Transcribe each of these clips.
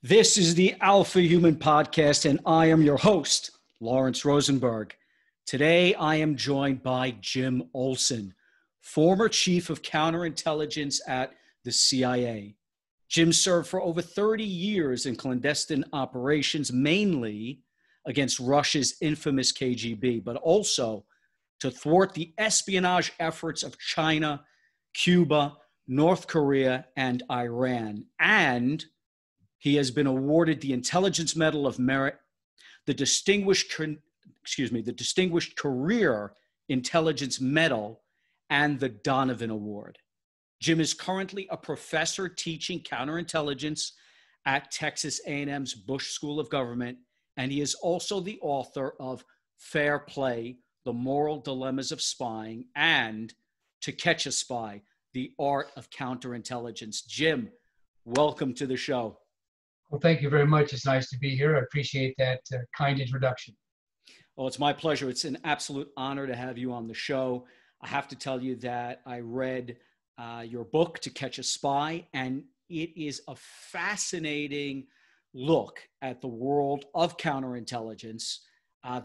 This is the Alpha Human Podcast, and I am your host, Lawrence Rosenberg. Today, I am joined by Jim Olson, former Chief of Counterintelligence at the CIA. Jim served for over 30 years in clandestine operations, mainly against Russia's infamous KGB, but also to thwart the espionage efforts of China, Cuba, North Korea, and Iran. And he has been awarded the Intelligence Medal of Merit, the Distinguished Career Intelligence Medal, and the Donovan Award. Jim is currently a professor teaching counterintelligence at Texas A&M's Bush School of Government, and he is also the author of Fair Play, The Moral Dilemmas of Spying, and To Catch a Spy, The Art of Counterintelligence. Jim, welcome to the show. Well, thank you very much. It's nice to be here. I appreciate that kind introduction. Oh, it's my pleasure. It's an absolute honor to have you on the show. I have to tell you that I read your book, To Catch a Spy, and it is a fascinating look at the world of counterintelligence,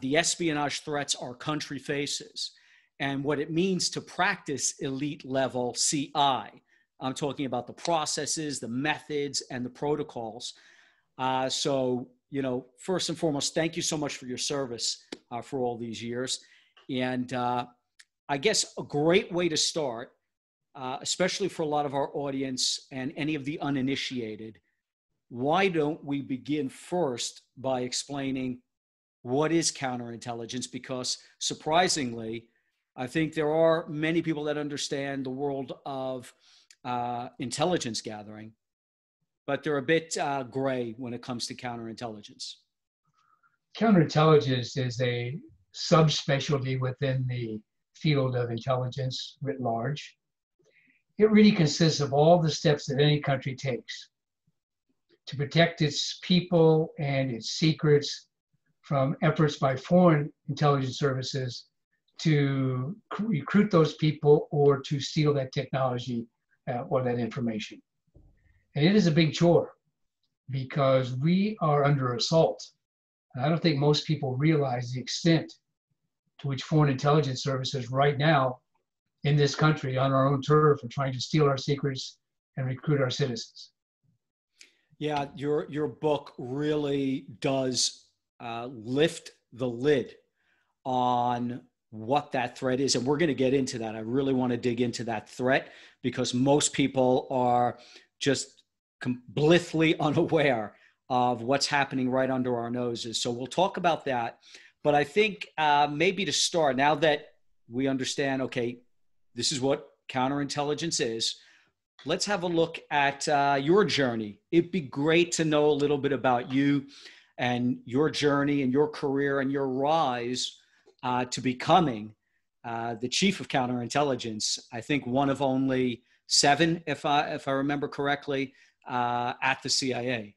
the espionage threats our country faces, and what it means to practice elite level CI. I'm talking about the processes, the methods, and the protocols. So, first and foremost, thank you so much for your service for all these years. And I guess a great way to start, especially for a lot of our audience and any of the uninitiated, why don't we begin first by explaining what is counterintelligence? Because surprisingly, I think there are many people that understand the world of intelligence gathering, but they're a bit gray when it comes to counterintelligence. Counterintelligence is a subspecialty within the field of intelligence writ large. It really consists of all the steps that any country takes to protect its people and its secrets from efforts by foreign intelligence services to recruit those people or to steal that technology or that information. And it is a big chore because we are under assault. And I don't think most people realize the extent to which foreign intelligence services right now in this country on our own turf are trying to steal our secrets and recruit our citizens. Yeah, your book really does lift the lid on what that threat is. And we're going to get into that. I really want to dig into that threat because most people are just blithely unaware of what's happening right under our noses. So we'll talk about that. But I think maybe to start, now that we understand, okay, this is what counterintelligence is, let's have a look at your journey. It'd be great to know a little bit about you and your journey and your career and your rise to becoming the Chief of Counterintelligence. I think one of only 7, if I remember correctly, at the CIA.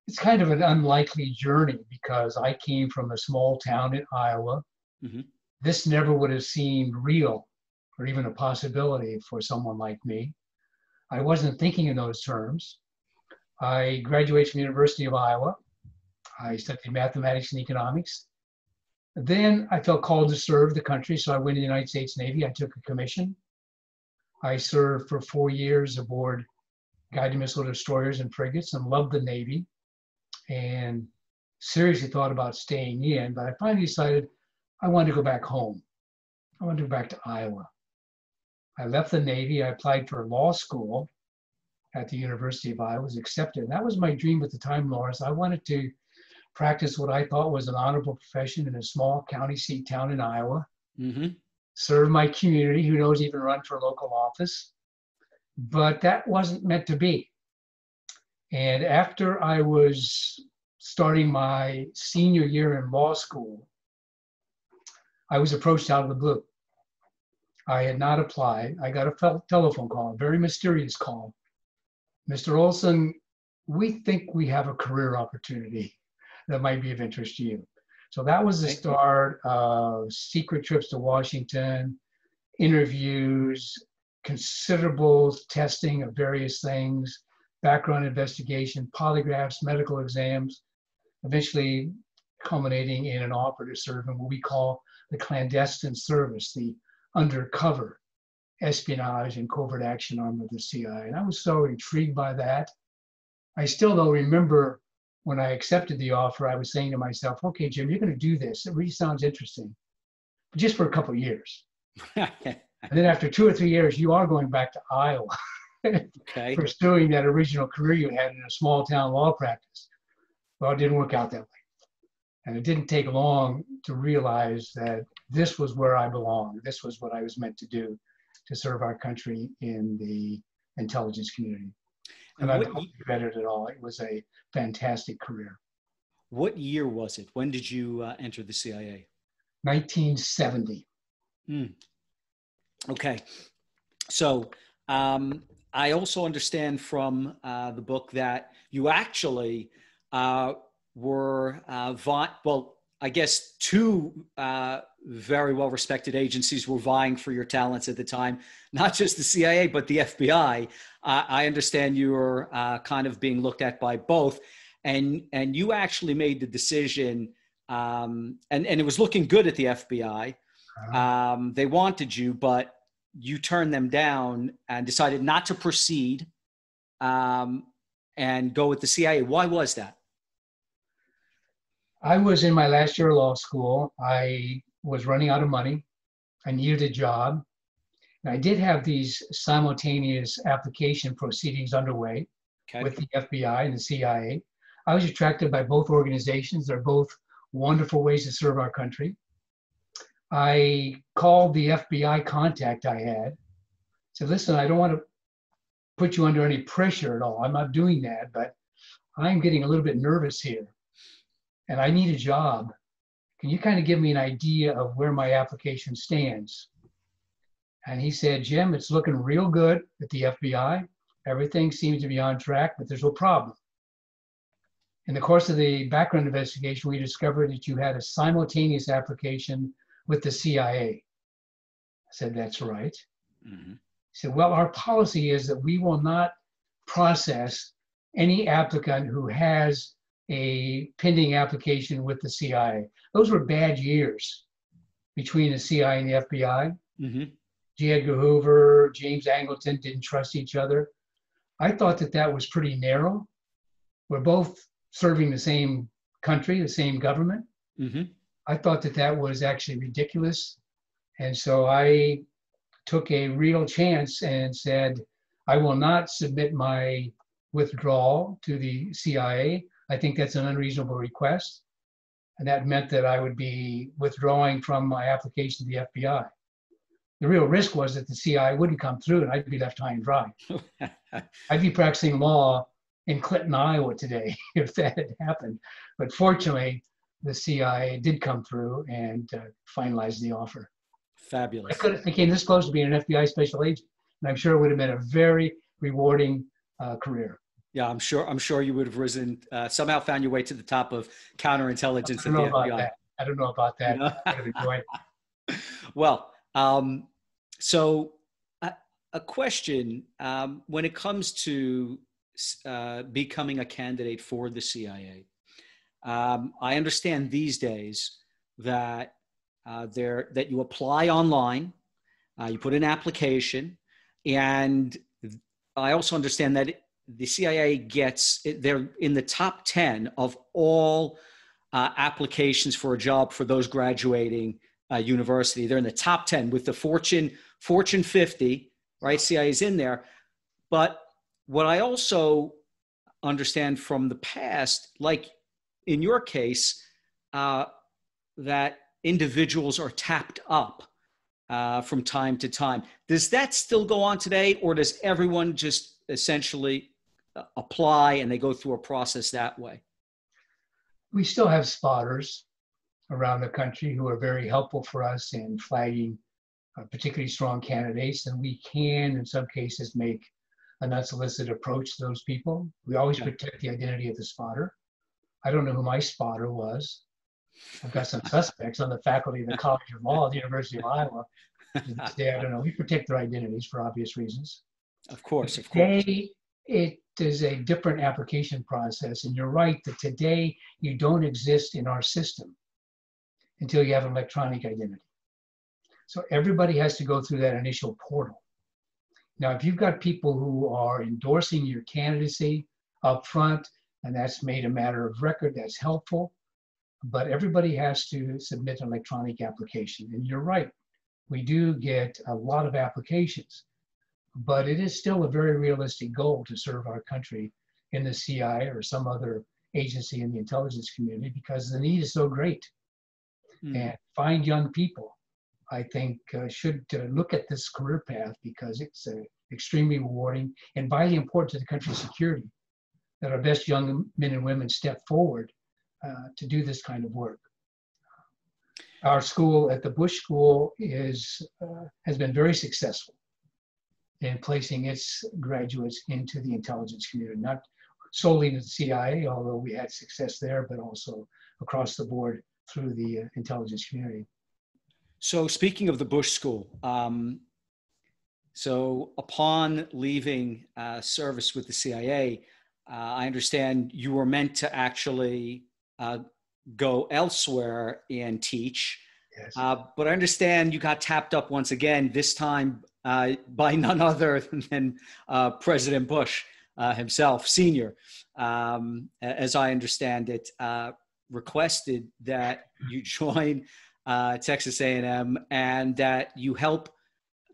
It's kind of an unlikely journey because I came from a small town in Iowa. Mm-hmm. This never would have seemed real or even a possibility for someone like me. I wasn't thinking in those terms. I graduated from the University of Iowa. I studied mathematics and economics. Then I felt called to serve the country, so I went to the United States Navy. I took a commission. I served for 4 years aboard guided missile destroyers and frigates and loved the Navy and seriously thought about staying in, but I finally decided I wanted to go back home. I wanted to go back to Iowa. I left the Navy. I applied for law school at the University of Iowa, was accepted. And that was my dream at the time, Lawrence. I wanted to practice what I thought was an honorable profession in a small county seat town in Iowa, serve my community, who knows, even run for local office. But that wasn't meant to be. And after I was starting my senior year in law school, I was approached out of the blue. I had not applied. I got a telephone call, a very mysterious call. Mr. Olson, we think we have a career opportunity that might be of interest to you. So that was the start of secret trips to Washington, interviews, considerable testing of various things, background investigation, polygraphs, medical exams, eventually culminating in an offer to serve in what we call the clandestine service, the undercover espionage and covert action arm of the CIA. And I was so intrigued by that. I still, though, remember when I accepted the offer, I was saying to myself, okay, Jim, you're going to do this. It really sounds interesting, but just for a couple of years. And then after 2 or 3 years, you are going back to Iowa, okay, pursuing that original career you had in a small town law practice. Well, it didn't work out that way. And it didn't take long to realize that this was where I belonged. This was what I was meant to do, to serve our country in the intelligence community. And I don't regret it at all. It was a fantastic career. What year was it? When did you enter the CIA? 1970. Okay. So I also understand from the book that you actually were, well, I guess two very well-respected agencies were vying for your talents at the time, not just the CIA, but the FBI. I understand you were kind of being looked at by both, and you actually made the decision, and it was looking good at the FBI. They wanted you, but you turned them down and decided not to proceed and go with the CIA. Why was that? I was in my last year of law school. I was running out of money. I needed a job. And I did have these simultaneous application proceedings underway with the FBI and the CIA. I was attracted by both organizations. They're both wonderful ways to serve our country. I called the FBI contact I had, said, listen, I don't want to put you under any pressure at all. I'm not doing that, but I'm getting a little bit nervous here and I need a job. Can you kind of give me an idea of where my application stands? And he said, Jim, it's looking real good at the FBI. Everything seems to be on track, but there's no problem. In the course of the background investigation, we discovered that you had a simultaneous application with the CIA. I said, that's right. Mm-hmm. He said, well, our policy is that we will not process any applicant who has a pending application with the CIA. Those were bad years between the CIA and the FBI. Mm-hmm. J. Edgar Hoover, James Angleton didn't trust each other. I thought that that was pretty narrow. We're both serving the same country, the same government. Mm-hmm. I thought that that was actually ridiculous. And so I took a real chance and said, I will not submit my withdrawal to the CIA. I think that's an unreasonable request. And that meant that I would be withdrawing from my application to the FBI. The real risk was that the CIA wouldn't come through and I'd be left high and dry. I'd be practicing law in Clinton, Iowa today if that had happened. But fortunately, the CIA did come through and finalized the offer. Fabulous. I came this close to being an FBI special agent, and I'm sure it would have been a very rewarding career. Yeah, I'm sure you would have risen, somehow found your way to the top of counterintelligence at the FBI. I don't know about that. You know? Well, so a question, when it comes to becoming a candidate for the CIA, I understand these days that that you apply online, you put an application, and I also understand that the CIA they're in the top 10 of all applications for a job for those graduating university. They're in the top 10 with the Fortune 50, right? CIA is in there. But what I also understand from the past, like in your case, that individuals are tapped up from time to time. Does that still go on today, or does everyone just essentially apply and they go through a process that way? We still have spotters around the country who are very helpful for us in flagging particularly strong candidates, and we can, in some cases, make an unsolicited approach to those people. We always protect the identity of the spotter. I don't know who my spotter was. I've got some suspects on the faculty of the College of Law at the University of Iowa. Today, I don't know. We protect their identities for obvious reasons. Of course, Today, it is a different application process. And you're right that today you don't exist in our system until you have an electronic identity. So everybody has to go through that initial portal. Now, if you've got people who are endorsing your candidacy up front, and that's made a matter of record, that's helpful, but everybody has to submit an electronic application. And you're right, we do get a lot of applications, but it is still a very realistic goal to serve our country in the CIA or some other agency in the intelligence community because the need is so great. And find young people, I think, should look at this career path because it's extremely rewarding and vitally important to the country's security that our best young men and women step forward to do this kind of work. Our school at the Bush School has been very successful in placing its graduates into the intelligence community, not solely in the CIA, although we had success there, but also across the board through the intelligence community. So speaking of the Bush School, so upon leaving service with the CIA, I understand you were meant to actually go elsewhere and teach. Yes. But I understand you got tapped up once again, this time by none other than President Bush himself, Senior, as I understand it, requested that you join Texas A&M and that you help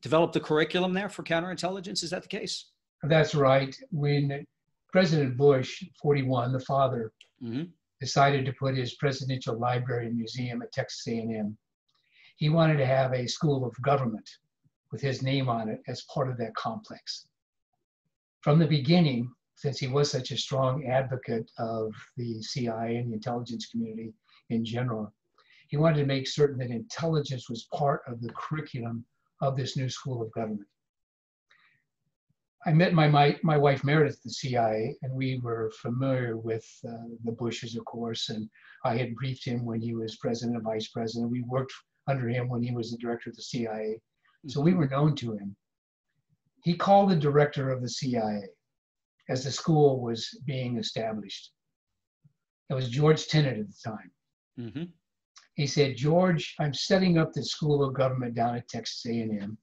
develop the curriculum there for counterintelligence. Is that the case? That's right. When President Bush, 41, the father, decided to put his presidential library and museum at Texas A&M, he wanted to have a school of government with his name on it as part of that complex. From the beginning, since he was such a strong advocate of the CIA and the intelligence community in general, he wanted to make certain that intelligence was part of the curriculum of this new school of government. I met my wife Meredith at the CIA, and we were familiar with the Bushes, of course, and I had briefed him when he was president and vice president. We worked under him when he was the director of the CIA, so we were known to him. He called the director of the CIA as the school was being established. It was George Tenet at the time. He said, "George, I'm setting up the School of Government down at Texas A&M.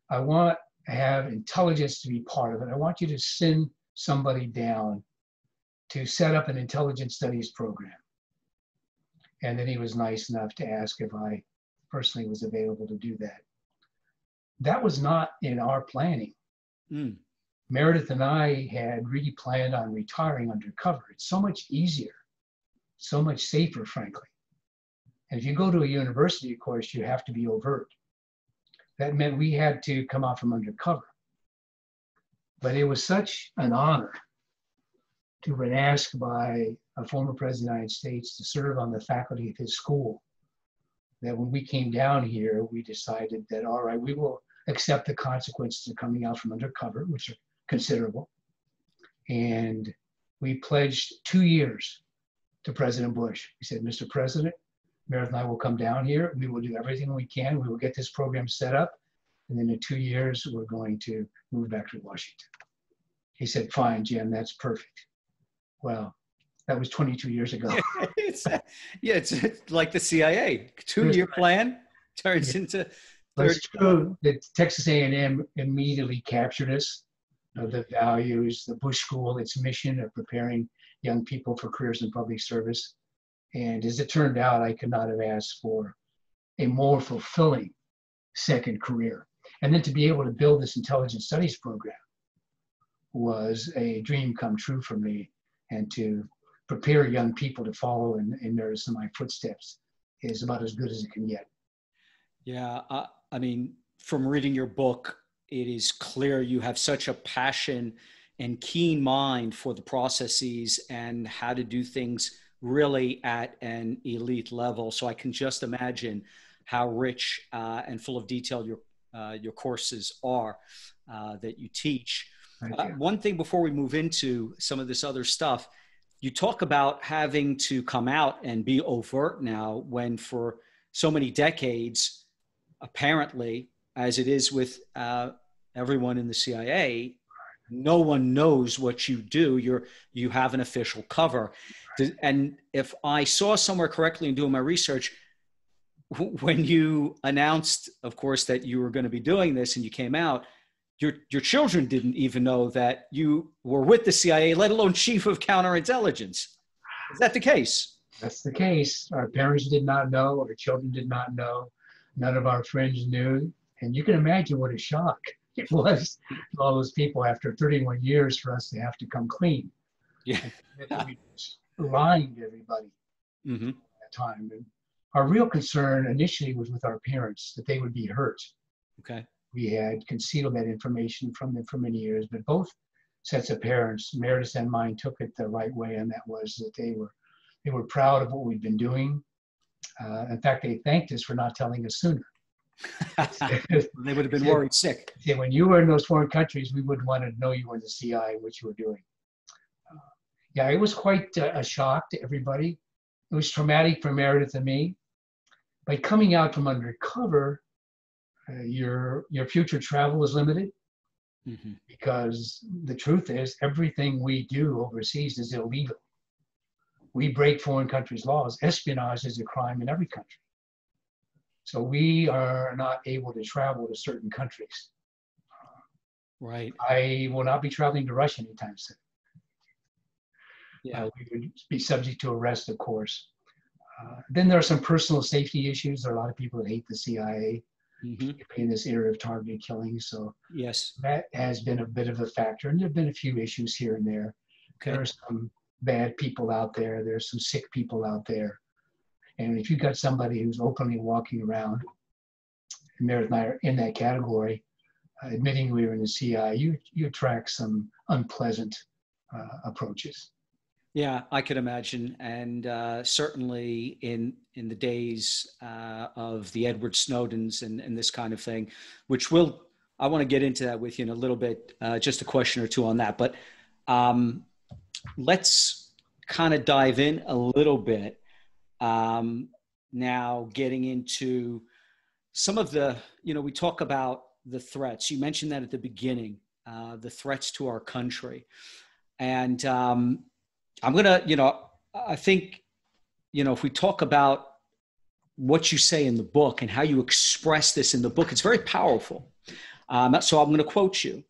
I want to have intelligence to be part of it. I want you to send somebody down to set up an intelligence studies program." And then he was nice enough to ask if I personally was available to do that. That was not in our planning. Meredith and I had really planned on retiring undercover. It's so much easier, so much safer, frankly. And if you go to a university, of course, you have to be overt. That meant we had to come out from undercover. But it was such an honor to have been asked by a former president of the United States to serve on the faculty of his school that when we came down here, we decided that, all right, we will accept the consequences of coming out from undercover, which are considerable. And we pledged 2 years to President Bush. We said, "Mr. President, Meredith and I will come down here. We will do everything we can. We will get this program set up. And then in 2 years, we're going to move back to Washington." He said, "Fine, Jim, that's perfect." Well, that was 22 years ago. it's like the CIA. 2-year plan turns into... But it's true that Texas A&M immediately captured us, the values, the Bush School, its mission of preparing young people for careers in public service. And as it turned out, I could not have asked for a more fulfilling second career. And then to be able to build this intelligence studies program was a dream come true for me. And to prepare young people to follow in Meredith's and my footsteps is about as good as it can get. Yeah, I mean, from reading your book, it is clear you have such a passion and keen mind for the processes and how to do things really at an elite level. So I can just imagine how rich and full of detail your courses are that you teach. One thing before we move into some of this other stuff, you talk about having to come out and be overt now when for so many decades, apparently, as it is with everyone in the CIA, no one knows what you do. You have an official cover. And if I saw somewhere correctly in doing my research, when you announced, of course, that you were going to be doing this and you came out, your children didn't even know that you were with the CIA, let alone Chief of Counterintelligence. Is that the case? That's the case. Our parents did not know, our children did not know, none of our friends knew. And you can imagine what a shock it was to all those people after 31 years for us to have to come clean. Yeah. And we were lying to everybody at that time. And our real concern initially was with our parents, that they would be hurt. Okay. We had concealed that information from them for many years, but both sets of parents, Meredith and mine, took it the right way, and that was that they were proud of what we'd been doing. In fact, they thanked us for not telling us sooner. They would have been worried sick. Yeah, when you were in those foreign countries, we wouldn't want to know you were in the CIA, what you were doing. Yeah, it was quite a shock to everybody. It was traumatic for Meredith and me. By coming out from undercover, your future travel is limited, because the truth is everything we do overseas is illegal. We break foreign countries' laws. Espionage is a crime in every country. So we are not able to travel to certain countries. Right. I will not be traveling to Russia anytime soon. Yeah. We would be subject to arrest, of course. Then there are some personal safety issues. There are a lot of people that hate the CIA in this era of targeted killing. So yes, that has been a bit of a factor. And there have been a few issues here and there. Okay. There are some bad people out there. There's some sick people out there. And if you've got somebody who's openly walking around, and Meredith and I are in that category, admitting we were in the CIA, you attract some unpleasant approaches. Yeah, I could imagine. And certainly in the days of the Edward Snowdens and this kind of thing, which I want to get into that with you in a little bit, just a question or two on that. But let's kind of dive in a little bit now, getting into some of the, we talk about the threats. You mentioned that at the beginning, the threats to our country. And I'm going to, I think, if we talk about what you say in the book and how you express this in the book, it's very powerful. So I'm going to quote you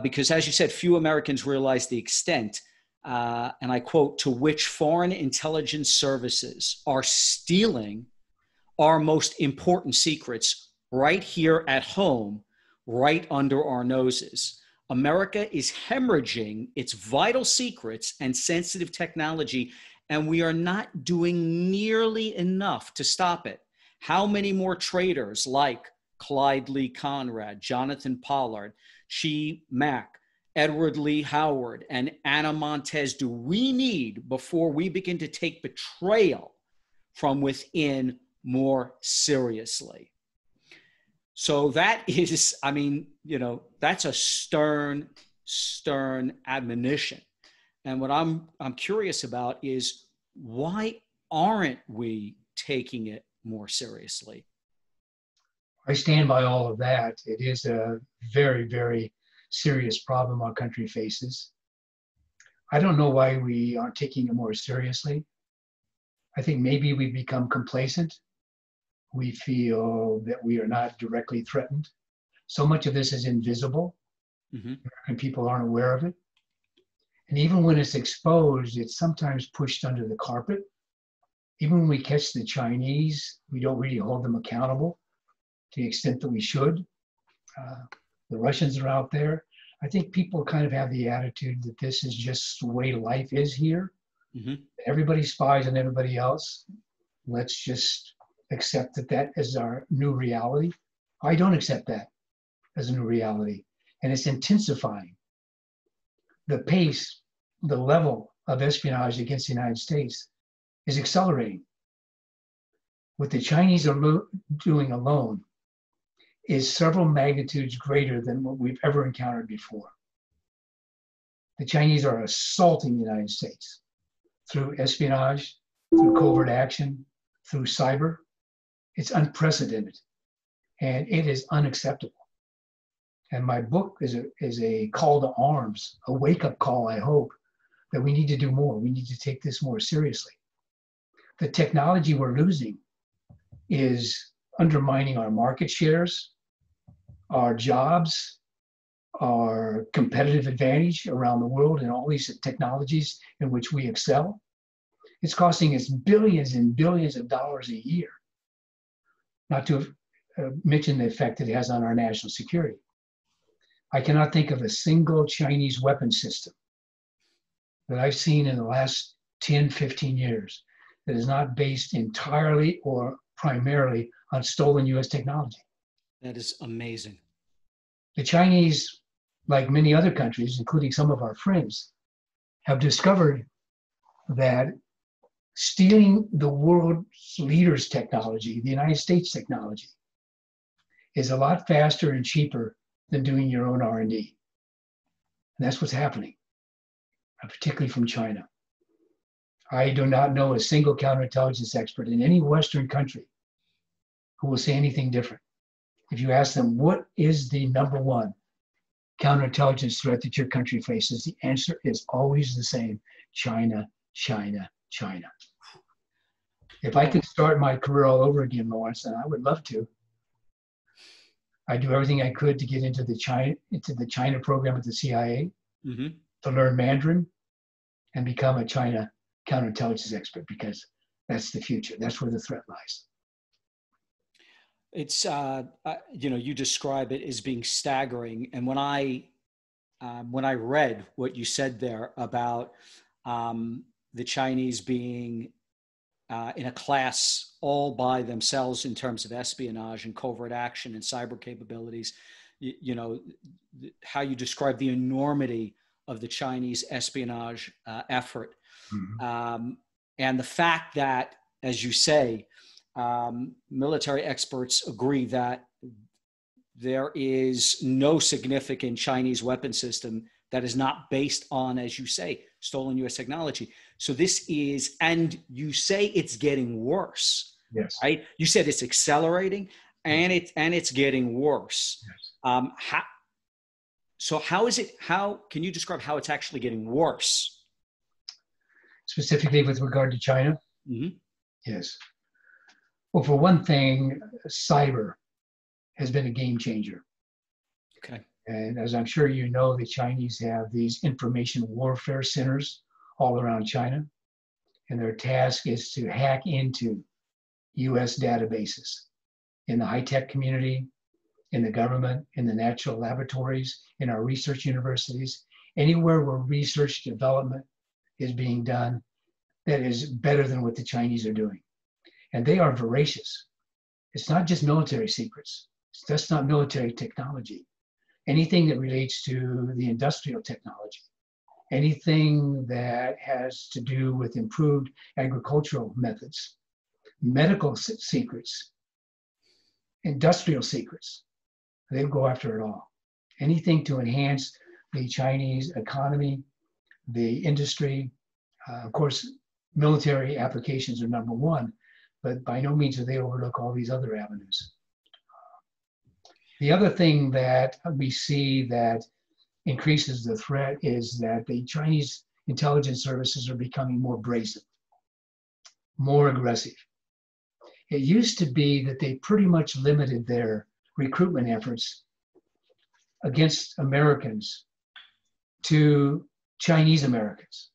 because, as you said, few Americans realize the extent, and I quote, to which foreign intelligence services are stealing our most important secrets right here at home, right under our noses. America is hemorrhaging its vital secrets and sensitive technology, and we are not doing nearly enough to stop it. How many more traitors like Clyde Lee Conrad, Jonathan Pollard, Chi Mack, Edward Lee Howard, and Anna Montez do we need before we begin to take betrayal from within more seriously? So that is, that's a stern admonition. And what I'm curious about is, why aren't we taking it more seriously? I stand by all of that. It is a very, very serious problem our country faces. I don't know why we aren't taking it more seriously. I think maybe we've become complacent. We feel that we are not directly threatened. So much of this is invisible, and people aren't aware of it. And even when it's exposed, it's sometimes pushed under the carpet. Even when we catch the Chinese, we don't really hold them accountable to the extent that we should. The Russians are out there. I think people kind of have the attitude that this is just the way life is here. Everybody spies on everybody else. Let's just accept that is our new reality. I don't accept that as a new reality. And it's intensifying. The pace, the level of espionage against the United States is accelerating. What the Chinese are doing alone is several magnitudes greater than what we've ever encountered before. The Chinese are assaulting the United States through espionage, through covert action, through cyber. It's unprecedented, and it is unacceptable. And my book is a call to arms, a wake-up call, I hope, that we need to do more. We need to take this more seriously. The technology we're losing is undermining our market shares, our jobs, our competitive advantage around the world in all these technologies in which we excel. It's costing us billions and billions of dollars a year, not to mention the effect it has on our national security. I cannot think of a single Chinese weapon system that I've seen in the last 10, 15 years that is not based entirely or primarily on stolen US technology. That is amazing. The Chinese, like many other countries, including some of our friends, have discovered that stealing the world's leaders' technology, the United States technology, is a lot faster and cheaper than doing your own R&D. And that's what's happening, particularly from China. I do not know a single counterintelligence expert in any Western country who will say anything different. If you ask them, what is the number one counterintelligence threat that your country faces, the answer is always the same: China, China, China. If I could start my career all over again, Lawrence, and I would love to, I'd do everything I could to get into the China program at the CIA, to learn Mandarin, and become a China counterintelligence expert, because that's the future. That's where the threat lies. It's, you describe it as being staggering. And when I read what you said there about the Chinese being in a class all by themselves in terms of espionage and covert action and cyber capabilities, how you describe the enormity of the Chinese espionage effort. And the fact that, as you say, military experts agree that there is no significant Chinese weapon system that is not based on, as you say, stolen US technology. So this is, and you say it's getting worse. Yes. Right? You said it's accelerating and it's getting worse. Yes. How can you describe how it's actually getting worse? Specifically with regard to China? Yes. Well, for one thing, cyber has been a game changer. Okay. And as I'm sure you know, the Chinese have these information warfare centers all around China. And their task is to hack into US databases in the high-tech community, in the government, in the natural laboratories, in our research universities, anywhere where research development is being done that is better than what the Chinese are doing. And they are voracious. It's not just military secrets. That's not military technology. Anything that relates to the industrial technology, anything that has to do with improved agricultural methods, medical secrets, industrial secrets, they go after it all. Anything to enhance the Chinese economy, the industry. Of course, military applications are number one, but by no means do they overlook all these other avenues. The other thing that we see that increases the threat is that the Chinese intelligence services are becoming more brazen, more aggressive. It used to be that they pretty much limited their recruitment efforts against Americans to Chinese Americans.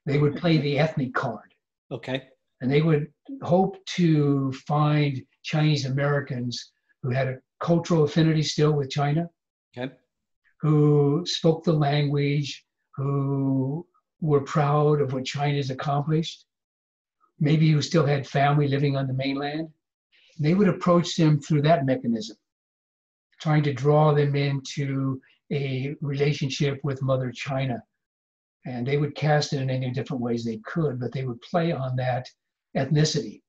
They would play the ethnic card. Okay. And they would hope to find Chinese Americans who had a cultural affinity still with China, okay, who spoke the language, who were proud of what China's accomplished, maybe who still had family living on the mainland. They would approach them through that mechanism, trying to draw them into a relationship with Mother China. And they would cast it in any different ways they could, but they would play on that ethnicity.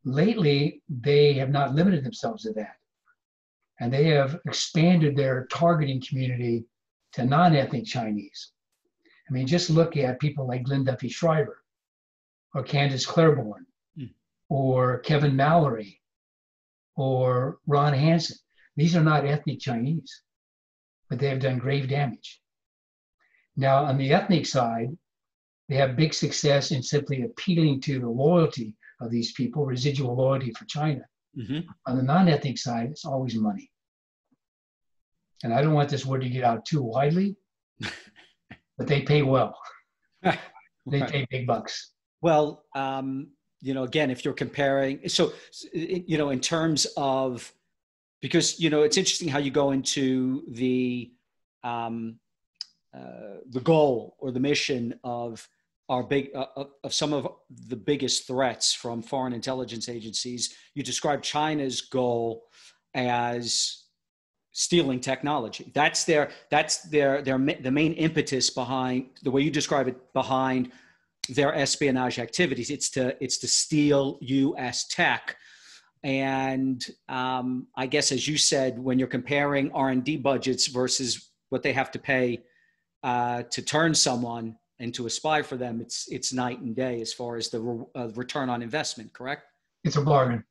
Lately, they have not limited themselves to that. And they have expanded their targeting community to non-ethnic Chinese. I mean, just look at people like Glenn Duffy Shriver, or Candace Claiborne, or Kevin Mallory, or Ron Hansen. These are not ethnic Chinese. but they have done grave damage. Now, on the ethnic side, they have big success in simply appealing to the loyalty of these people, residual loyalty for China. Mm-hmm. On the non-ethnic side, it's always money. And I don't want this word to get out too widely, but they pay well. They pay big bucks. Well, again, if you're comparing, so, in terms of, because, it's interesting how you go into the goal or the mission of of some of the biggest threats from foreign intelligence agencies. You describe China's goal as stealing technology. That's the main impetus behind, the way you describe it, behind their espionage activities. It's to steal U.S. tech. And I guess, as you said, when you're comparing R&D budgets versus what they have to pay to turn someone into a spy for them, it's night and day as far as the return on investment, correct? It's a bargain.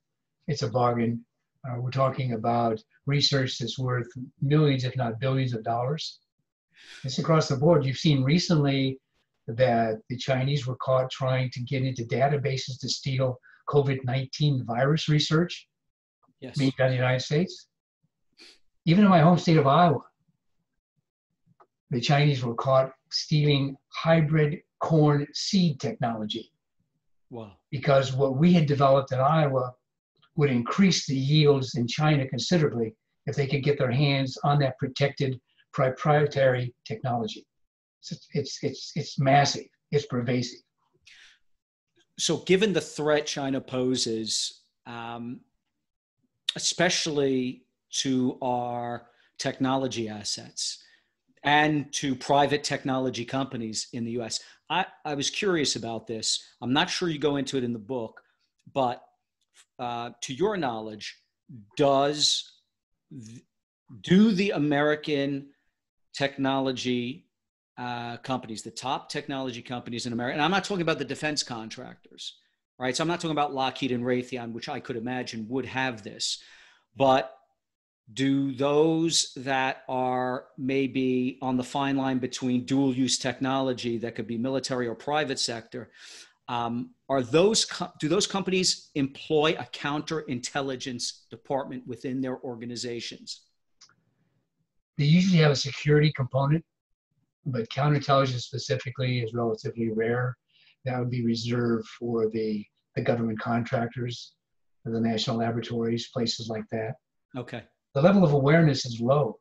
It's a bargain. We're talking about research that's worth millions, if not billions of dollars. It's across the board. You've seen recently that the Chinese were caught trying to get into databases to steal COVID-19 virus research being done in the United States. Even in my home state of Iowa, the Chinese were caught stealing hybrid corn seed technology. Wow. Because what we had developed in Iowa would increase the yields in China considerably if they could get their hands on that protected proprietary technology. It's massive. It's pervasive. So given the threat China poses, especially to our technology assets and to private technology companies in the US, I was curious about this. I'm not sure you go into it in the book, but to your knowledge, do the American technology companies, the top technology companies in America, and I'm not talking about the defense contractors, right? So I'm not talking about Lockheed and Raytheon, which I could imagine would have this, but do those that are maybe on the fine line between dual use technology that could be military or private sector, do those companies employ a counterintelligence department within their organizations? They usually have a security component, but counterintelligence specifically is relatively rare. That would be reserved for the government contractors, the national laboratories, places like that. Okay. The level of awareness is low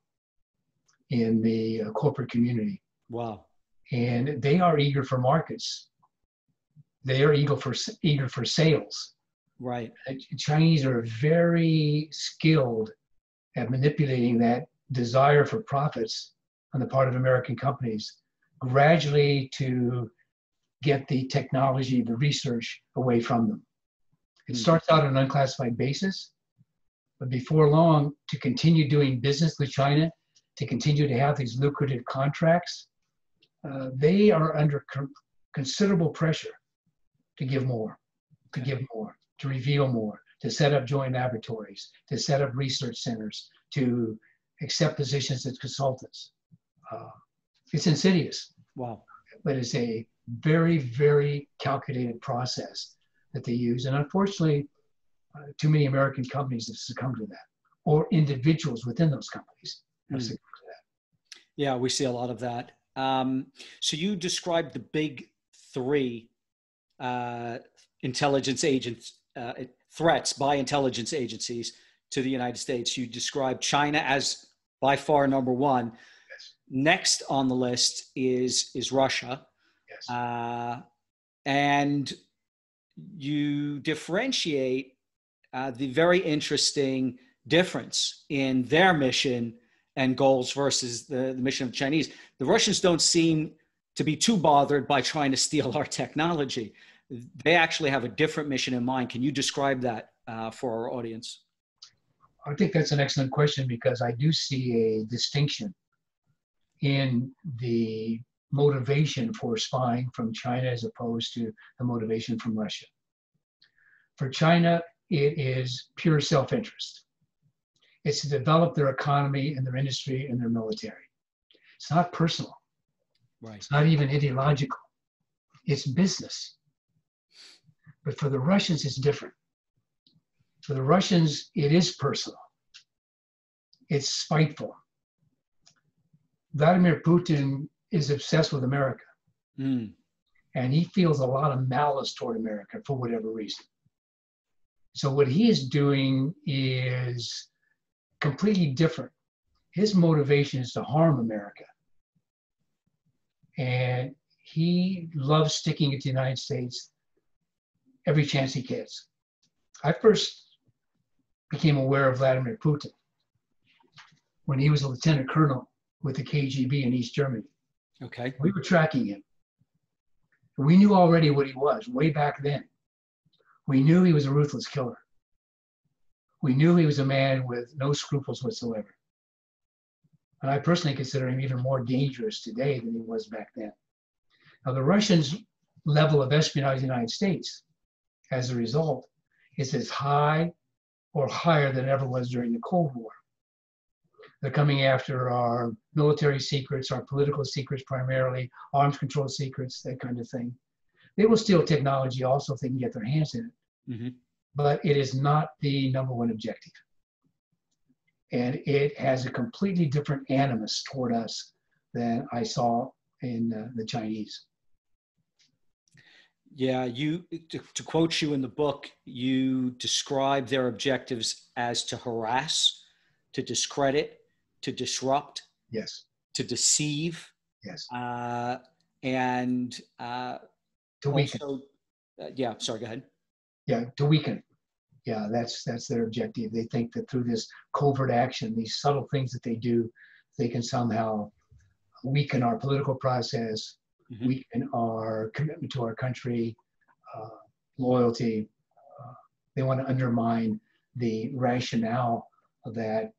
in the corporate community. Wow. And they are eager for markets. They are eager for sales. Right. Chinese are very skilled at manipulating that desire for profits on the part of American companies, gradually to get the technology, the research away from them. It starts out on an unclassified basis, but before long, to continue doing business with China, to continue to have these lucrative contracts, they are under considerable pressure to give more, to reveal more, to set up joint laboratories, to set up research centers, to accept positions as consultants. It's insidious. Wow. But it's a very, very calculated process that they use. And unfortunately, too many American companies have succumbed to that, or individuals within those companies have succumbed to that. Yeah, we see a lot of that. So you described the big three intelligence agents, threats by intelligence agencies to the United States. You described China as by far number one. Yes. Next on the list is Russia. Yes. And you differentiate the very interesting difference in their mission and goals versus the mission of the Chinese. The Russians don't seem to be too bothered by trying to steal our technology. They actually have a different mission in mind. Can you describe that for our audience? I think that's an excellent question, because I do see a distinction in the motivation for spying from China as opposed to the motivation from Russia. For China, it is pure self-interest. It's to develop their economy and their industry and their military. It's not personal. Right. It's not even ideological. It's business. But for the Russians, it's different. For the Russians, it is personal. It's spiteful. Vladimir Putin is obsessed with America. Mm. And he feels a lot of malice toward America for whatever reason. So what he is doing is completely different. His motivation is to harm America. And he loves sticking at the United States every chance he gets. I first became aware of Vladimir Putin when he was a lieutenant colonel with the KGB in East Germany. Okay. We were tracking him. We knew already what he was way back then. We knew he was a ruthless killer. We knew he was a man with no scruples whatsoever. And I personally consider him even more dangerous today than he was back then. Now, the Russians' level of espionage in the United States, as a result, is as high or higher than it ever was during the Cold War. They're coming after our military secrets, our political secrets primarily, arms control secrets, that kind of thing. They will steal technology also if they can get their hands in it. Mm-hmm. But it is not the number one objective. And it has a completely different animus toward us than I saw in the Chinese. Yeah, to quote you in the book, you describe their objectives as to harass, to discredit, to disrupt, yes, to deceive, yes, and to weaken. Also, yeah, sorry, go ahead. Yeah, to weaken. Yeah, that's their objective. They think that through this covert action, these subtle things that they do, they can somehow weaken our political process, mm-hmm. weaken our commitment to our country, loyalty. They want to undermine the rationale that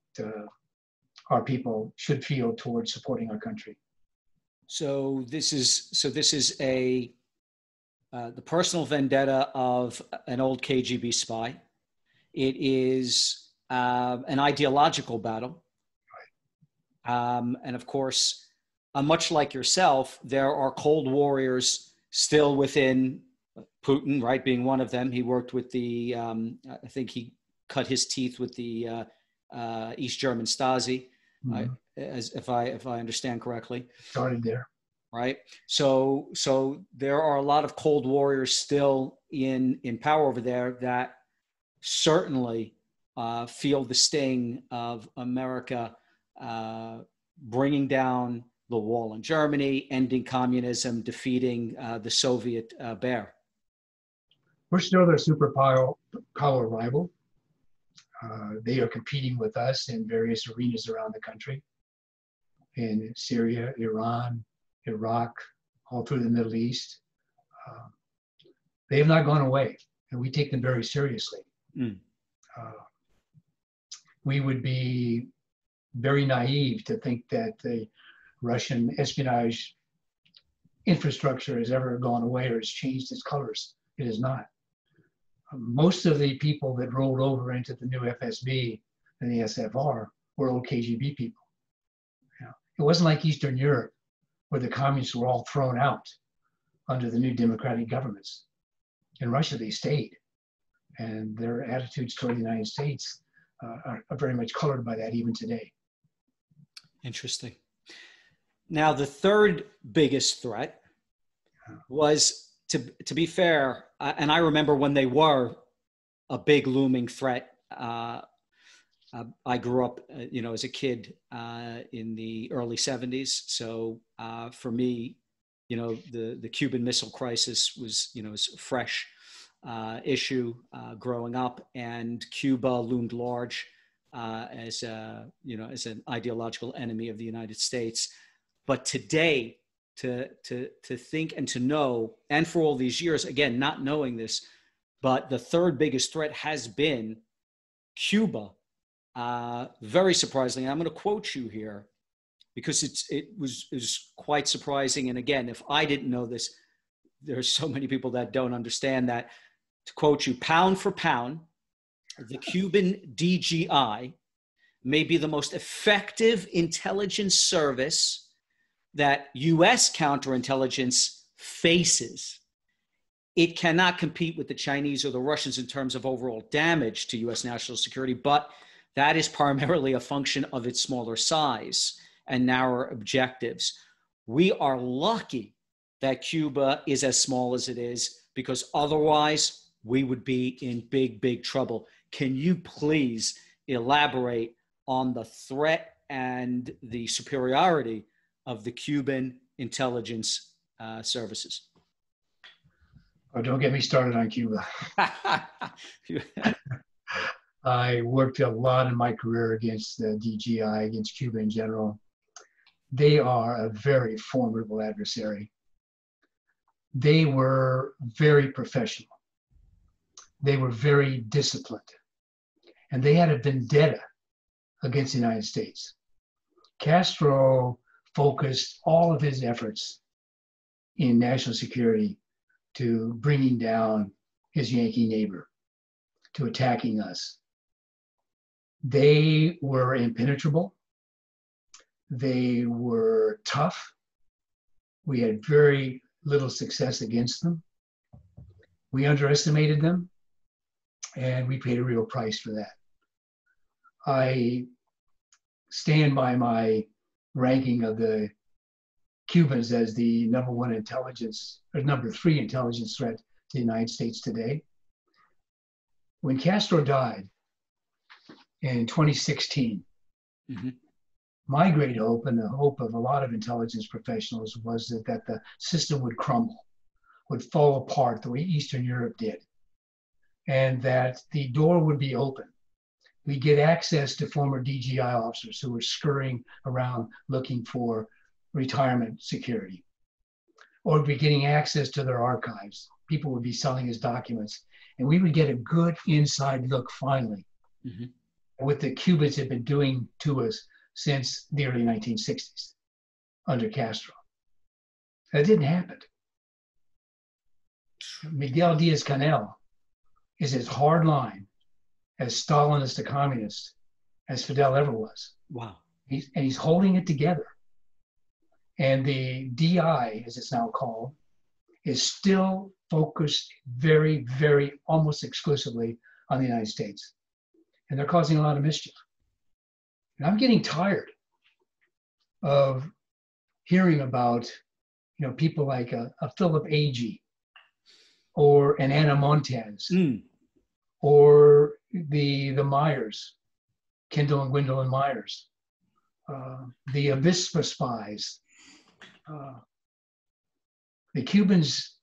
our people should feel towards supporting our country. So this is the personal vendetta of an old KGB spy. It is an ideological battle. Right. And of course, much like yourself, there are cold warriors still within Putin, right? Being one of them. He worked with the, I think he cut his teeth with the East German Stasi, mm-hmm. If I understand correctly. Started there. Right. So there are a lot of cold warriors still in power over there that certainly feel the sting of America bringing down the wall in Germany, ending communism, defeating the Soviet bear. We're still their superpower rival. They are competing with us in various arenas around the country, in Syria, Iran, Iraq, all through the Middle East. They have not gone away, and we take them very seriously. Mm. We would be very naive to think that the Russian espionage infrastructure has ever gone away or has changed its colors. It has not. Most of the people that rolled over into the new FSB and the SFR were old KGB people. You know, it wasn't like Eastern Europe, where the communists were all thrown out under the new democratic governments. In Russia, they stayed. And their attitudes toward the United States are very much colored by that even today. Interesting. Now, the third biggest threat was, to be fair, and I remember when they were a big looming threat. I grew up, as a kid in the early 70s. So for me, the Cuban Missile Crisis was, was a fresh issue growing up, and Cuba loomed large as an ideological enemy of the United States. But today, to think and to know, and for all these years, again, not knowing this, but the third biggest threat has been Cuba. Very surprisingly, I'm going to quote you here because it was quite surprising. And again, if I didn't know this, there's so many people that don't understand that. To quote you, pound for pound, the Cuban DGI may be the most effective intelligence service that U.S. counterintelligence faces. It cannot compete with the Chinese or the Russians in terms of overall damage to U.S. national security, but that is primarily a function of its smaller size and narrower objectives. We are lucky that Cuba is as small as it is, because otherwise we would be in big, big trouble. Can you please elaborate on the threat and the superiority of the Cuban intelligence services? Oh, don't get me started on Cuba. I worked a lot in my career against the DGI, against Cuba in general. They are a very formidable adversary. They were very professional. They were very disciplined. And they had a vendetta against the United States. Castro focused all of his efforts in national security to bringing down his Yankee neighbor, to attacking us. They were impenetrable. They were tough. We had very little success against them. We underestimated them, and we paid a real price for that. I stand by my ranking of the Cubans as the number 1 intelligence, or number 3 intelligence threat to the United States today. When Castro died in 2016, my great hope, and the hope of a lot of intelligence professionals, was that the system would crumble, would fall apart the way Eastern Europe did, and that the door would be open. We get access to former DGI officers who were scurrying around looking for retirement security, or be getting access to their archives. People would be selling us documents, and we would get a good inside look finally at what the Cubans had been doing to us since the early 1960s under Castro. That didn't happen. Miguel Diaz-Canel is as hardline, as Stalinist a communist as Fidel ever was. Wow. He's holding it together. And the DI, as it's now called, is still focused very, very, almost exclusively on the United States. And they're causing a lot of mischief. And I'm getting tired of hearing about, people like a Philip Agee, or an Anna Montez, or the Myers, Kendall and Gwendolyn Myers, the Avispa spies. The Cubans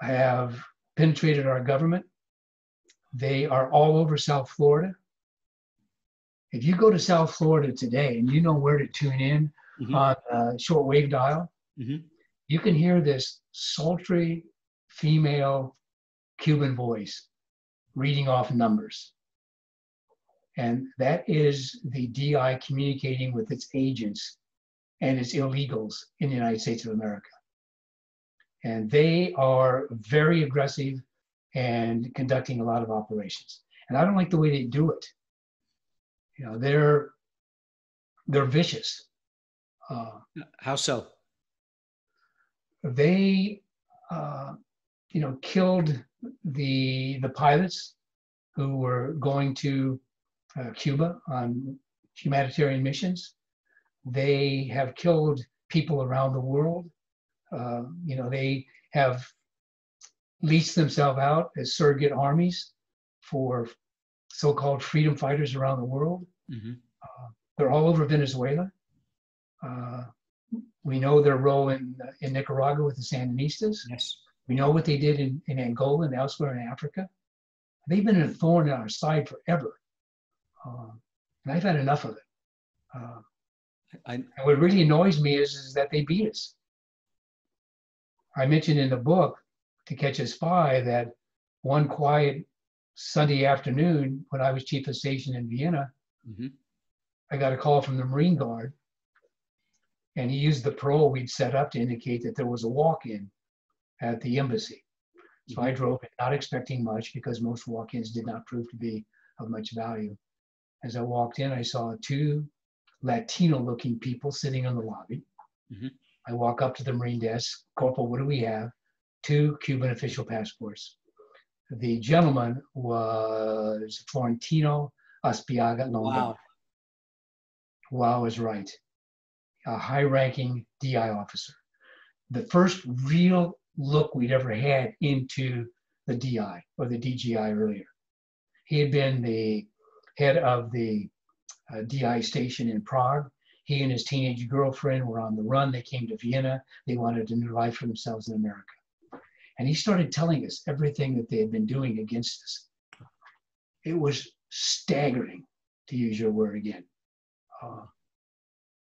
have penetrated our government. They are all over South Florida. If you go to South Florida today and you know where to tune in on a shortwave dial, you can hear this sultry female Cuban voice reading off numbers. And that is the DI communicating with its agents and its illegals in the United States of America. And they are very aggressive and conducting a lot of operations. And I don't like the way they do it. They're vicious. How so? They, killed the pilots who were going to Cuba on humanitarian missions. They have killed people around the world. They have leased themselves out as surrogate armies for so-called freedom fighters around the world. They're all over Venezuela. We know their role in Nicaragua with the Sandinistas. Yes. We know what they did in Angola and elsewhere in Africa. They've been a thorn in our side forever. And I've had enough of it. And what really annoys me is that they beat us. I mentioned in the book, To Catch a Spy, that one quiet Sunday afternoon when I was chief of station in Vienna, I got a call from the Marine Guard, and he used the parole we'd set up to indicate that there was a walk-in at the embassy. So I drove in, not expecting much, because most walk-ins did not prove to be of much value. As I walked in, I saw two Latino-looking people sitting in the lobby. Mm-hmm. I walk up to the Marine desk. Corporal, what do we have? Two Cuban official passports. The gentleman was Florentino Aspiaga Longa. Wow. Wow is right. A high-ranking DI officer. The first real look we'd ever had into the DI or the DGI earlier. He had been the head of the DI station in Prague. He and his teenage girlfriend were on the run. They came to Vienna. They wanted a new life for themselves in America. And he started telling us everything that they had been doing against us. It was staggering, to use your word again.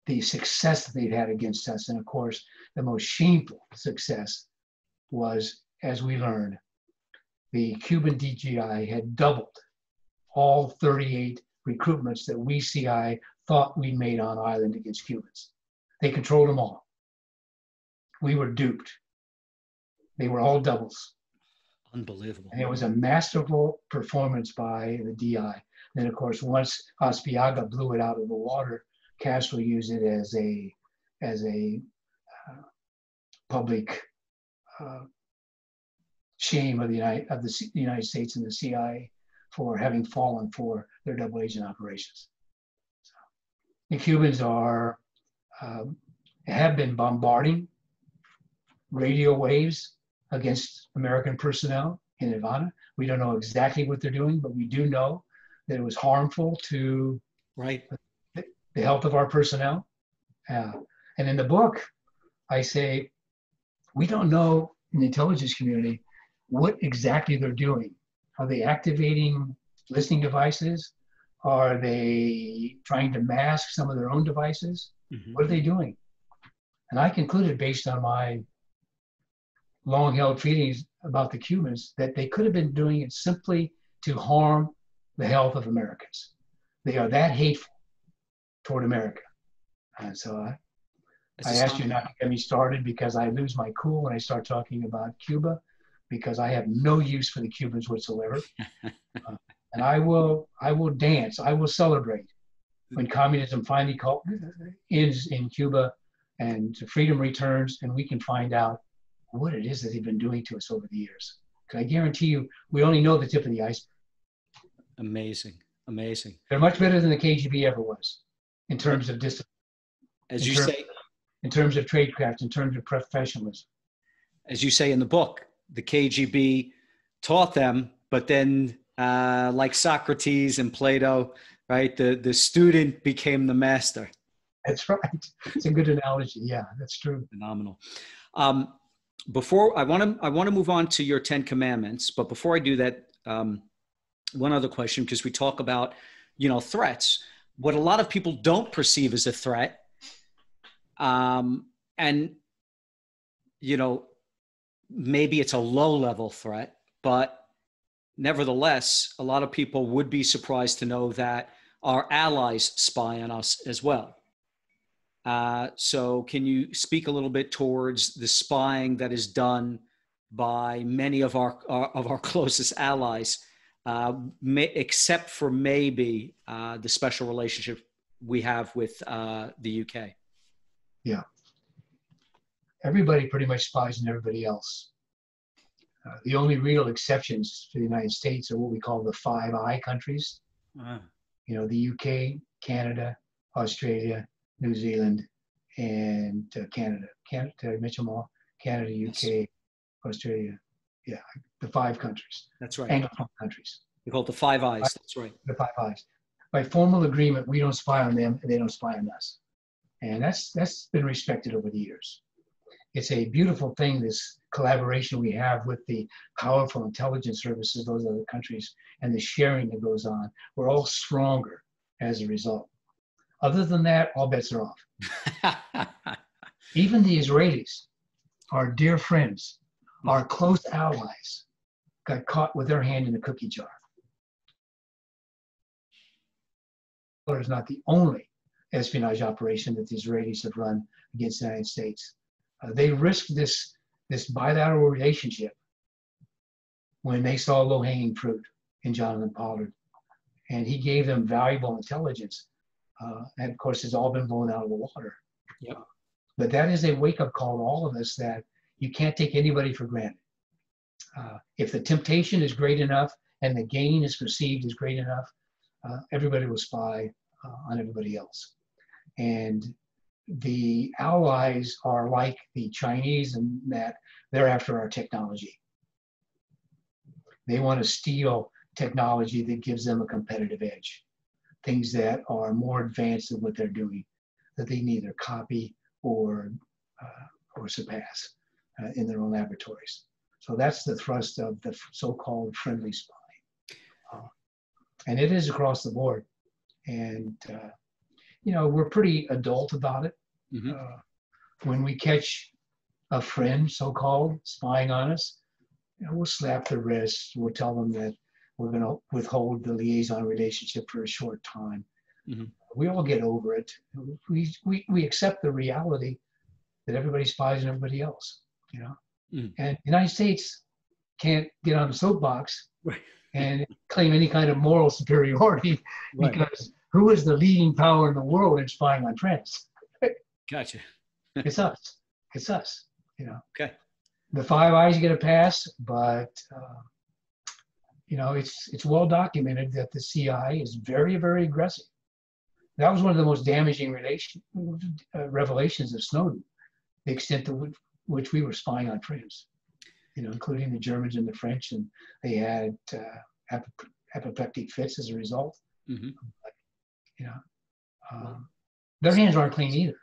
The success that they'd had against us. And of course, the most shameful success was, as we learned, the Cuban DGI had doubled all 38 recruitments that we CI thought we made on island against Cubans. They controlled them all. We were duped. They were all doubles. Unbelievable. And it was a masterful performance by the DI. Then, of course, once Aspiaga blew it out of the water, Castro used it as a public shame of the United States and the CIA for having fallen for their double agent operations. So, the Cubans have been bombarding radio waves against American personnel in Havana. We don't know exactly what they're doing, but we do know that it was harmful to the health of our personnel. And in the book, I say, we don't know in the intelligence community what exactly they're doing. Are they activating listening devices? Are they trying to mask some of their own devices? Mm-hmm. What are they doing? And I concluded, based on my long-held feelings about the Cubans, that they could have been doing it simply to harm the health of Americans. They are that hateful toward America. And so I asked you not to get me started, because I lose my cool when I start talking about Cuba, because I have no use for the Cubans whatsoever. And I will dance, I will celebrate when communism finally ends in Cuba and freedom returns, and we can find out what it is that they've been doing to us over the years. Because I guarantee you, we only know the tip of the iceberg. Amazing, amazing. They're much better than the KGB ever was in terms of discipline. As you say, in terms of tradecraft, in terms of professionalism. As you say in the book, the KGB taught them, but then like Socrates and Plato, right? The student became the master. That's right. It's a good analogy. Yeah, that's true. Phenomenal. Before I want to move on to your 10 commandments, but before I do that, one other question, because we talk about, threats. What a lot of people don't perceive as a threat, and maybe it's a low-level threat, but nevertheless, a lot of people would be surprised to know that our allies spy on us as well. So can you speak a little bit towards the spying that is done by many of our closest allies, except for maybe the special relationship we have with the UK? Yeah. Everybody pretty much spies on everybody else. The only real exceptions to the United States are what we call the Five I countries. The UK, Canada, Australia, New Zealand, and Canada. Canada, did I mention them all? Canada, UK, yes. Australia. Yeah, the 5 countries. That's right. Anglophone countries. We call it the Five Eyes. That's right. The 5 Eyes. By formal agreement, we don't spy on them, and they don't spy on us. And that's been respected over the years. It's a beautiful thing, this collaboration we have with the powerful intelligence services, those other countries, and the sharing that goes on. We're all stronger as a result. Other than that, all bets are off. Even the Israelis, our dear friends, our close allies, got caught with their hand in the cookie jar. It's not the only espionage operation that the Israelis have run against the United States. They risked this bilateral relationship when they saw low-hanging fruit in Jonathan Pollard and he gave them valuable intelligence. And of course, it's all been blown out of the water. Yep. But that is a wake-up call to all of us that you can't take anybody for granted. If the temptation is great enough and the gain is perceived as great enough, everybody will spy on everybody else. And the allies are like the Chinese in that they're after our technology. They want to steal technology that gives them a competitive edge, things that are more advanced than what they're doing, that they neither copy or surpass in their own laboratories. So that's the thrust of the so-called friendly spy. And it is across the board. And, we're pretty adult about it. Mm-hmm. When we catch a friend, so-called, spying on us, we'll slap their wrists. We'll tell them that we're going to withhold the liaison relationship for a short time. Mm-hmm. We all get over it. We accept the reality that everybody spies on everybody else, Mm-hmm. And the United States can't get on the soapbox and claim any kind of moral superiority because who is the leading power in the world in spying on friends? Gotcha. It's us. It's us. Okay. The Five Eyes get a pass, but it's well documented that the CIA is very, very aggressive. That was one of the most damaging revelations of Snowden, the extent to which we were spying on friends, including the Germans and the French, and they had apoplectic fits as a result. Mm-hmm. Their hands aren't clean either.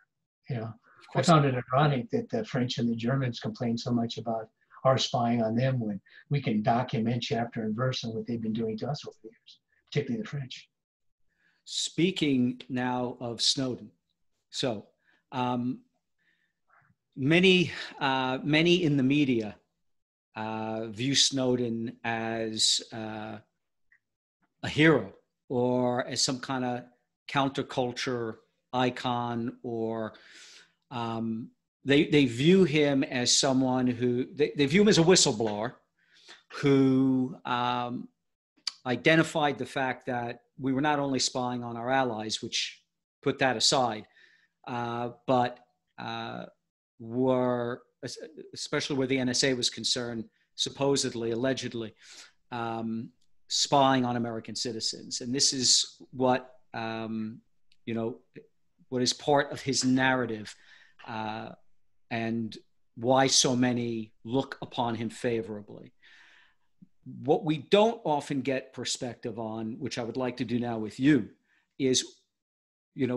I found it ironic that the French and the Germans complain so much about our spying on them when we can document chapter and verse on what they've been doing to us over the years, particularly the French. Speaking now of Snowden, so many in the media view Snowden as a hero or as some kind of counterculture icon, or they view him as someone who they view him as a whistleblower who identified the fact that we were not only spying on our allies, which put that aside, but were, especially where the NSA was concerned, supposedly, allegedly, spying on American citizens. And this is what, what is part of his narrative, and why so many look upon him favorably. What we don't often get perspective on, which I would like to do now with you, is,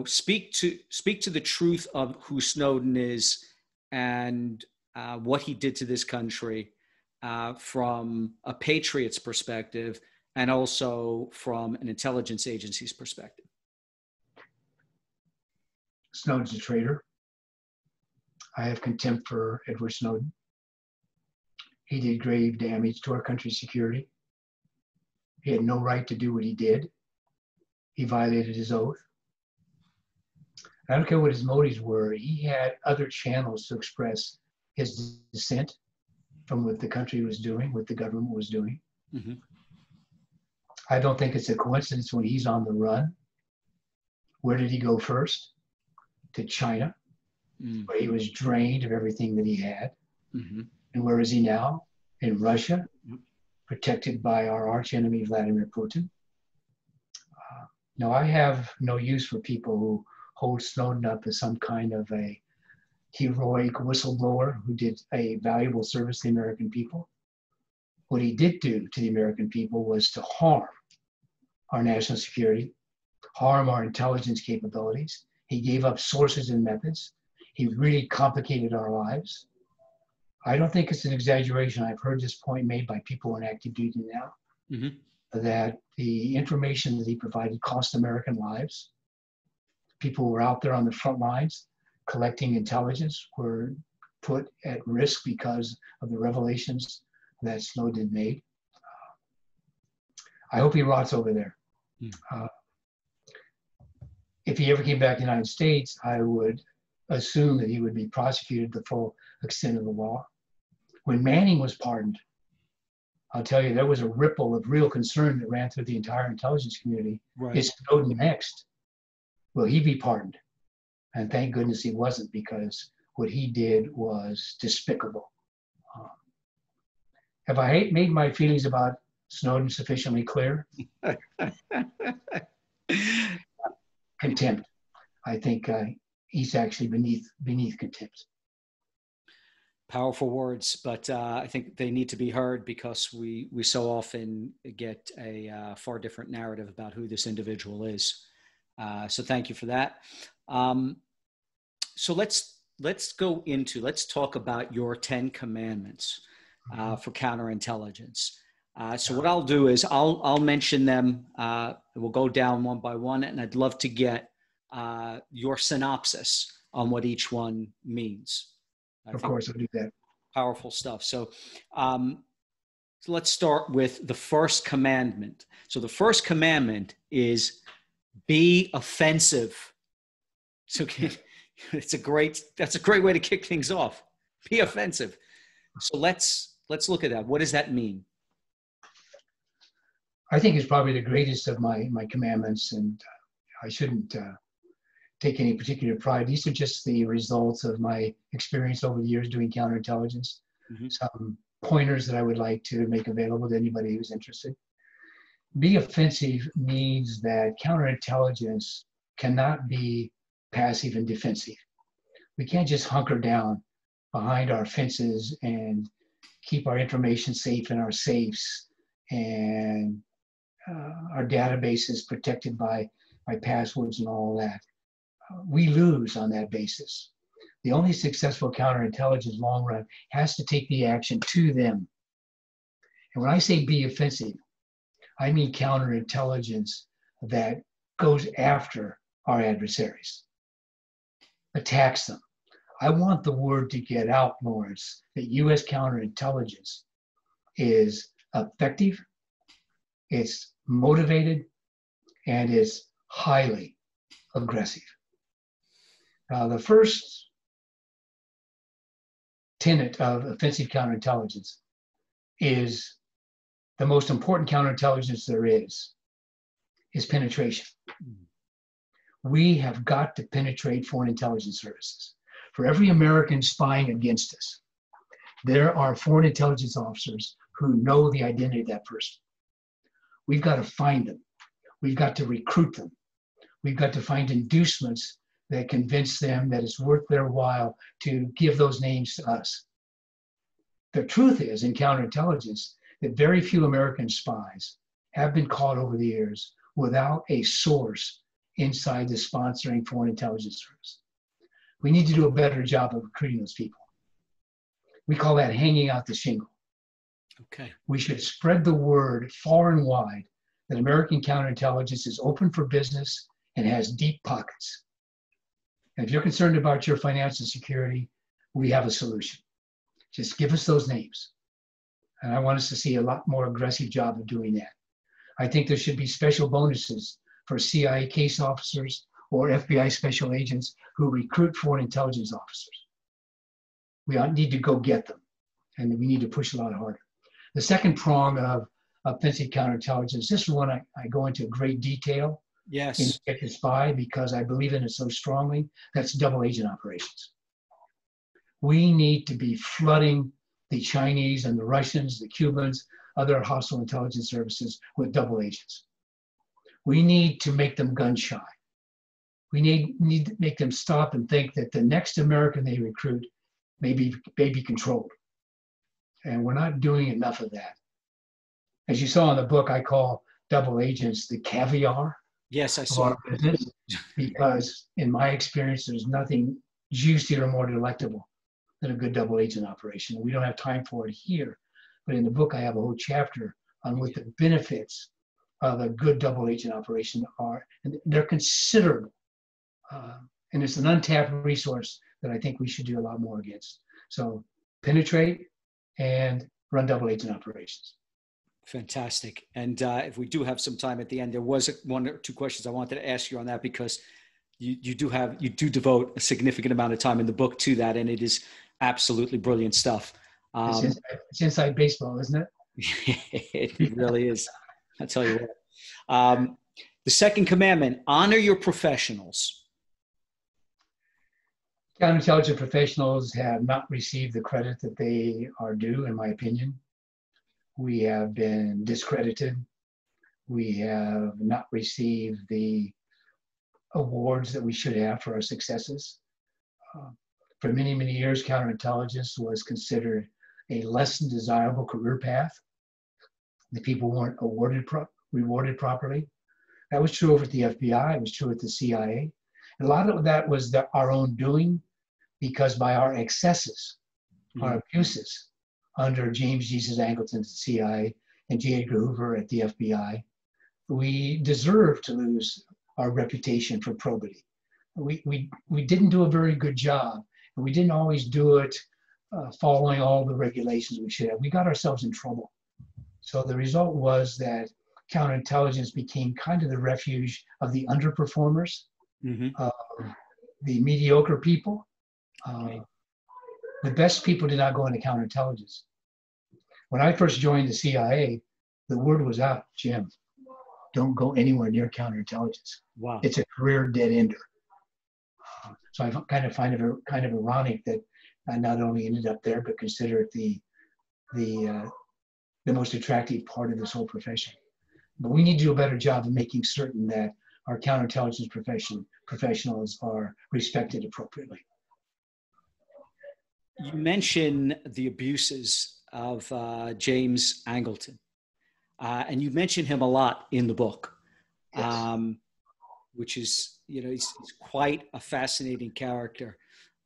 speak to the truth of who Snowden is and what he did to this country from a patriot's perspective and also from an intelligence agency's perspective. Snowden's a traitor. I have contempt for Edward Snowden. He did grave damage to our country's security. He had no right to do what he did. He violated his oath. I don't care what his motives were. He had other channels to express his dissent from what the country was doing, what the government was doing. Mm-hmm. I don't think it's a coincidence when he's on the run. Where did he go first? To China, where he was drained of everything that he had. Mm-hmm. And where is he now? In Russia, protected by our archenemy, Vladimir Putin. No, I have no use for people who hold Snowden up as some kind of a heroic whistleblower who did a valuable service to the American people. What he did do to the American people was to harm our national security, harm our intelligence capabilities. He gave up sources and methods. He really complicated our lives. I don't think it's an exaggeration. I've heard this point made by people on active duty now, that the information that he provided cost American lives. People who were out there on the front lines collecting intelligence were put at risk because of the revelations that Snowden made. I hope he rots over there. If he ever came back to the United States, I would assume that he would be prosecuted to the full extent of the law. When Manning was pardoned, I'll tell you, there was a ripple of real concern that ran through the entire intelligence community. Right. Is Snowden next? Will he be pardoned? And thank goodness he wasn't, because what he did was despicable. Have I made my feelings about Snowden sufficiently clear? Contempt. I think he's actually beneath contempt. Powerful words, but I think they need to be heard, because we so often get a far different narrative about who this individual is. So thank you for that. So let's talk about your 10 commandments for counterintelligence. So what I'll do is I'll mention them. We'll go down one by one, and I'd love to get your synopsis on what each one means. Of course, I'll do that. Powerful stuff. So let's start with the first commandment. So the first commandment is be offensive. So that's a great way to kick things off. Be offensive. So let's look at that. What does that mean? I think it's probably the greatest of my commandments, and I shouldn't take any particular pride. These are just the results of my experience over the years doing counterintelligence. Mm-hmm. Some pointers that I would like to make available to anybody who's interested. Be offensive means that counterintelligence cannot be passive and defensive. We can't just hunker down behind our fences and keep our information safe in our safes and our databases protected by passwords and all that. We lose on that basis. The only successful counterintelligence long run has to take the action to them. And when I say be offensive, I mean counterintelligence that goes after our adversaries, attacks them. I want the word to get out, Lawrence, that U.S. counterintelligence is effective, it's motivated, and is highly aggressive. The first tenet of offensive counterintelligence is the most important counterintelligence there is penetration. We have got to penetrate foreign intelligence services. For every American spying against us, there are foreign intelligence officers who know the identity of that person. We've got to find them. We've got to recruit them. We've got to find inducements that convince them that it's worth their while to give those names to us. The truth is, in counterintelligence, that very few American spies have been caught over the years without a source inside the sponsoring foreign intelligence service. We need to do a better job of recruiting those people. We call that hanging out the shingle. Okay. We should spread the word far and wide that American counterintelligence is open for business and has deep pockets. And if you're concerned about your financial security, we have a solution. Just give us those names. And I want us to see a lot more aggressive job of doing that. I think there should be special bonuses for CIA case officers or FBI special agents who recruit foreign intelligence officers. We need to go get them, and we need to push a lot harder. The second prong of offensive counterintelligence, this is one I go into great detail. Yes. In Get the Spy, because I believe in it so strongly. That's double agent operations. We need to be flooding the Chinese and the Russians, the Cubans, other hostile intelligence services with double agents. We need to make them gun shy. We need to make them stop and think that the next American they recruit may be controlled. And we're not doing enough of that. As you saw in the book, I call double agents the caviar. Yes, I saw it. Because in my experience, there's nothing juicier or more delectable than a good double agent operation. We don't have time for it here, but in the book, I have a whole chapter on what the benefits of a good double agent operation are, and they're considerable. And it's an untapped resource that I think we should do a lot more against. So penetrate and run double agent operations. Fantastic. And if we do have some time at the end, there was one or two questions I wanted to ask you on that, because you do devote a significant amount of time in the book to that, and it is absolutely brilliant stuff. It's inside baseball, isn't it? It really is. I tell you what. The second commandment, honor your professionals. Counterintelligence professionals have not received the credit that they are due, in my opinion. We have been discredited. We have not received the awards that we should have for our successes. For many, many years, counterintelligence was considered a less than desirable career path. The people weren't rewarded properly. That was true over at the FBI. It was true at the CIA. And a lot of that was our own doing, because by our excesses, our abuses under James Jesus Angleton at the CIA and J. Edgar Hoover at the FBI, we deserve to lose our reputation for probity. We didn't do a very good job, and we didn't always do it following all the regulations we should have. We got ourselves in trouble. So the result was that counterintelligence became kind of the refuge of the underperformers, the mediocre people. The best people did not go into counterintelligence. When I first joined the CIA, the word was out, Jim, don't go anywhere near counterintelligence. Wow. It's a career dead ender. So I kind of find it kind of ironic that I not only ended up there, but consider it the most attractive part of this whole profession. But we need to do a better job of making certain that our counterintelligence professionals are respected appropriately. You mention the abuses of James Angleton, and you mention him a lot in the book, yes. Which is, he's quite a fascinating character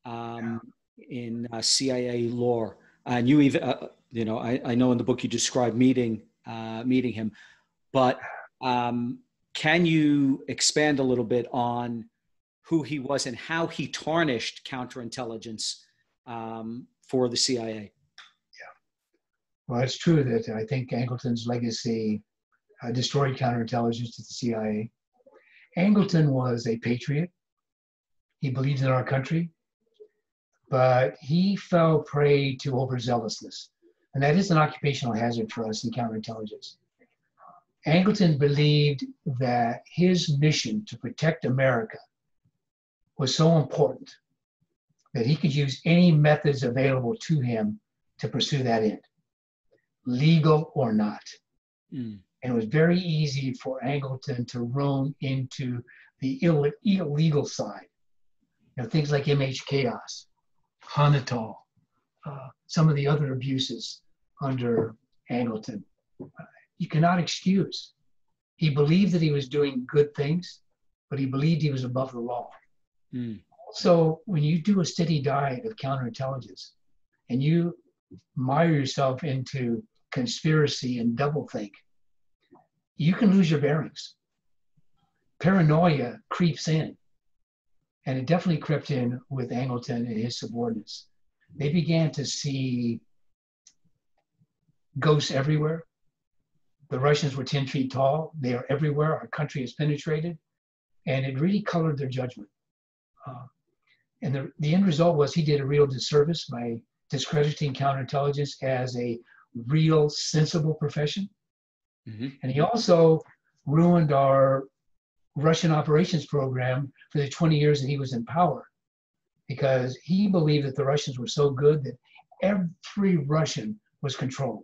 in CIA lore. And you even, I know in the book you describe meeting him, but can you expand a little bit on who he was and how he tarnished counterintelligence for the CIA? Yeah, well, it's true that I think Angleton's legacy destroyed counterintelligence to the CIA. Angleton was a patriot. He believed in our country, but he fell prey to overzealousness. And that is an occupational hazard for us in counterintelligence. Angleton believed that his mission to protect America was so important that he could use any methods available to him to pursue that end, legal or not. And it was very easy for Angleton to roam into the illegal side. Things like MH Chaos, Hanatol, some of the other abuses under Angleton. You cannot excuse. He believed that he was doing good things, but he believed he was above the law. So when you do a steady diet of counterintelligence and you mire yourself into conspiracy and doublethink, you can lose your bearings. Paranoia creeps in, and it definitely crept in with Angleton and his subordinates. They began to see ghosts everywhere. The Russians were 10 feet tall. They are everywhere. Our country is penetrated, and it really colored their judgment. And the end result was he did a real disservice by discrediting counterintelligence as a real, sensible profession. And he also ruined our Russian operations program for the 20 years that he was in power, because he believed that the Russians were so good that every Russian was controlled.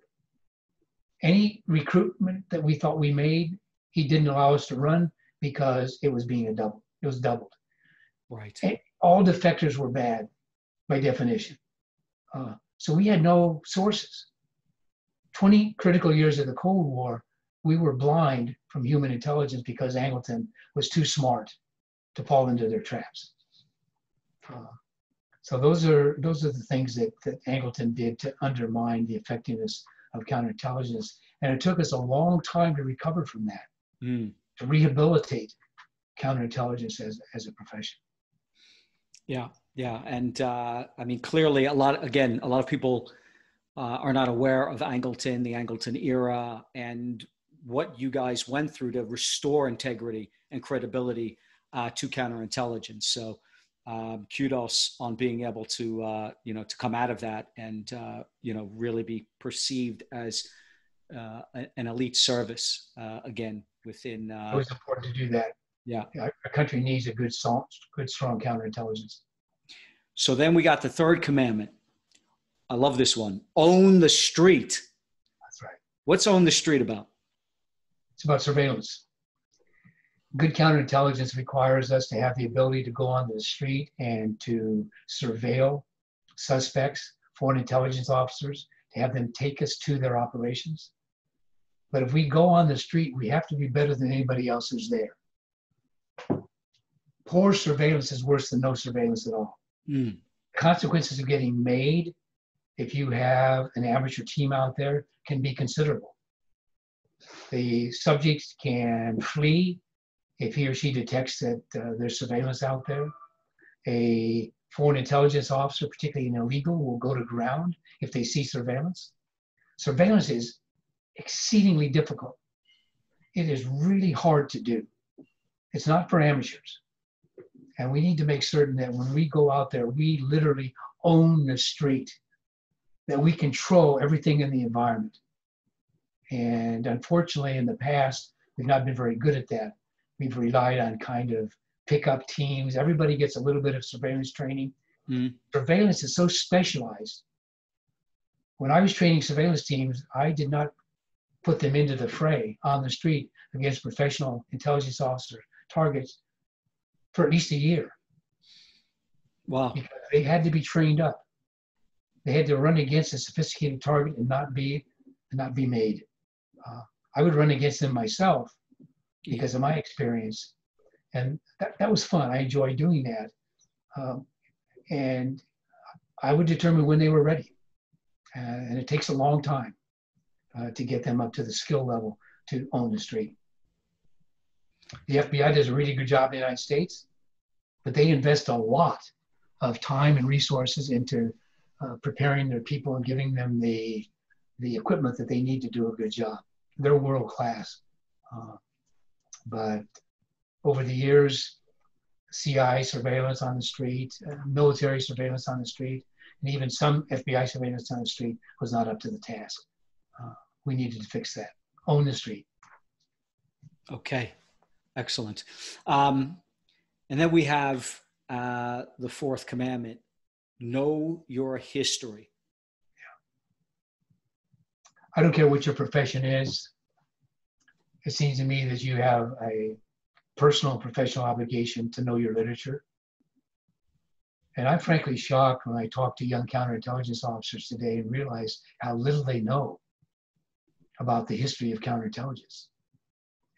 Any recruitment that we thought we made, he didn't allow us to run because it was doubled. Right. And all defectors were bad by definition. So we had no sources. 20 critical years of the Cold War, we were blind from human intelligence because Angleton was too smart to fall into their traps. So those are the things that Angleton did to undermine the effectiveness of counterintelligence. And it took us a long time to recover from that, to rehabilitate counterintelligence as a profession. Yeah. And clearly a lot of people are not aware of Angleton, the Angleton era, and what you guys went through to restore integrity and credibility to counterintelligence. So kudos on being able to, to come out of that and, really be perceived as an elite service again within. It was important to do that. Yeah. Our country needs a good, strong counterintelligence. So then we got the third commandment. I love this one. Own the street. That's right. What's own the street about? It's about surveillance. Good counterintelligence requires us to have the ability to go onto the street and to surveil suspects, foreign intelligence officers, to have them take us to their operations. But if we go on the street, we have to be better than anybody else who's there. Poor surveillance is worse than no surveillance at all. Consequences of getting made, if you have an amateur team out there, can be considerable. The subject can flee if he or she detects that there's surveillance out there. A foreign intelligence officer, particularly an illegal, will go to ground if they see surveillance. Surveillance is exceedingly difficult. It is really hard to do. It's not for amateurs. And we need to make certain that when we go out there, we literally own the street, that we control everything in the environment. And unfortunately, in the past, we've not been very good at that. We've relied on kind of pickup teams. Everybody gets a little bit of surveillance training. Surveillance is so specialized. When I was training surveillance teams, I did not put them into the fray on the street against professional intelligence officer targets for at least a year. Wow. Because they had to be trained up. They had to run against a sophisticated target and not be made. I would run against them myself because of my experience. And that was fun. I enjoyed doing that. And I would determine when they were ready. And it takes a long time to get them up to the skill level to own the street. The FBI does a really good job in the United States, but they invest a lot of time and resources into preparing their people and giving them the equipment that they need to do a good job. They're world class. But over the years, CI surveillance on the street, military surveillance on the street, and even some FBI surveillance on the street was not up to the task. We needed to fix that. Own the street. Okay, excellent. And then we have the fourth commandment, know your history. I don't care what your profession is. It seems to me that you have a personal and professional obligation to know your literature. And I'm frankly shocked when I talk to young counterintelligence officers today and realize how little they know about the history of counterintelligence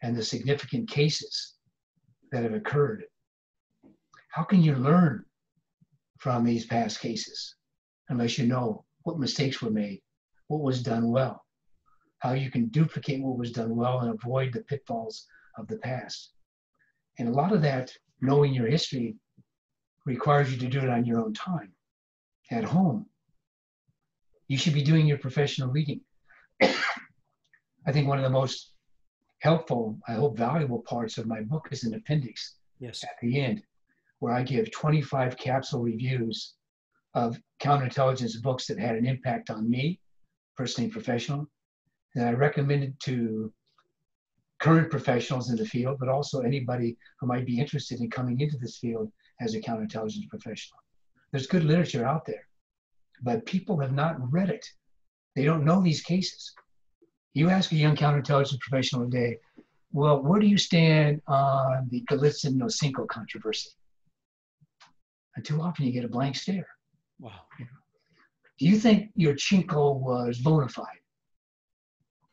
and the significant cases that have occurred. How can you learn from these past cases unless you know what mistakes were made, what was done well, how you can duplicate what was done well and avoid the pitfalls of the past? And a lot of that, knowing your history, requires you to do it on your own time, at home. You should be doing your professional reading. I think one of the most helpful, I hope valuable parts of my book is an appendix at the end, where I give 25 capsule reviews of counterintelligence books that had an impact on me, personally and professional. And I recommend it to current professionals in the field, but also anybody who might be interested in coming into this field as a counterintelligence professional. There's good literature out there, but people have not read it. They don't know these cases. You ask a young counterintelligence professional today, well, where do you stand on the Golitsyn-Nosenko controversy? And too often you get a blank stare. Wow. Do you think Yurchenko was bona fide?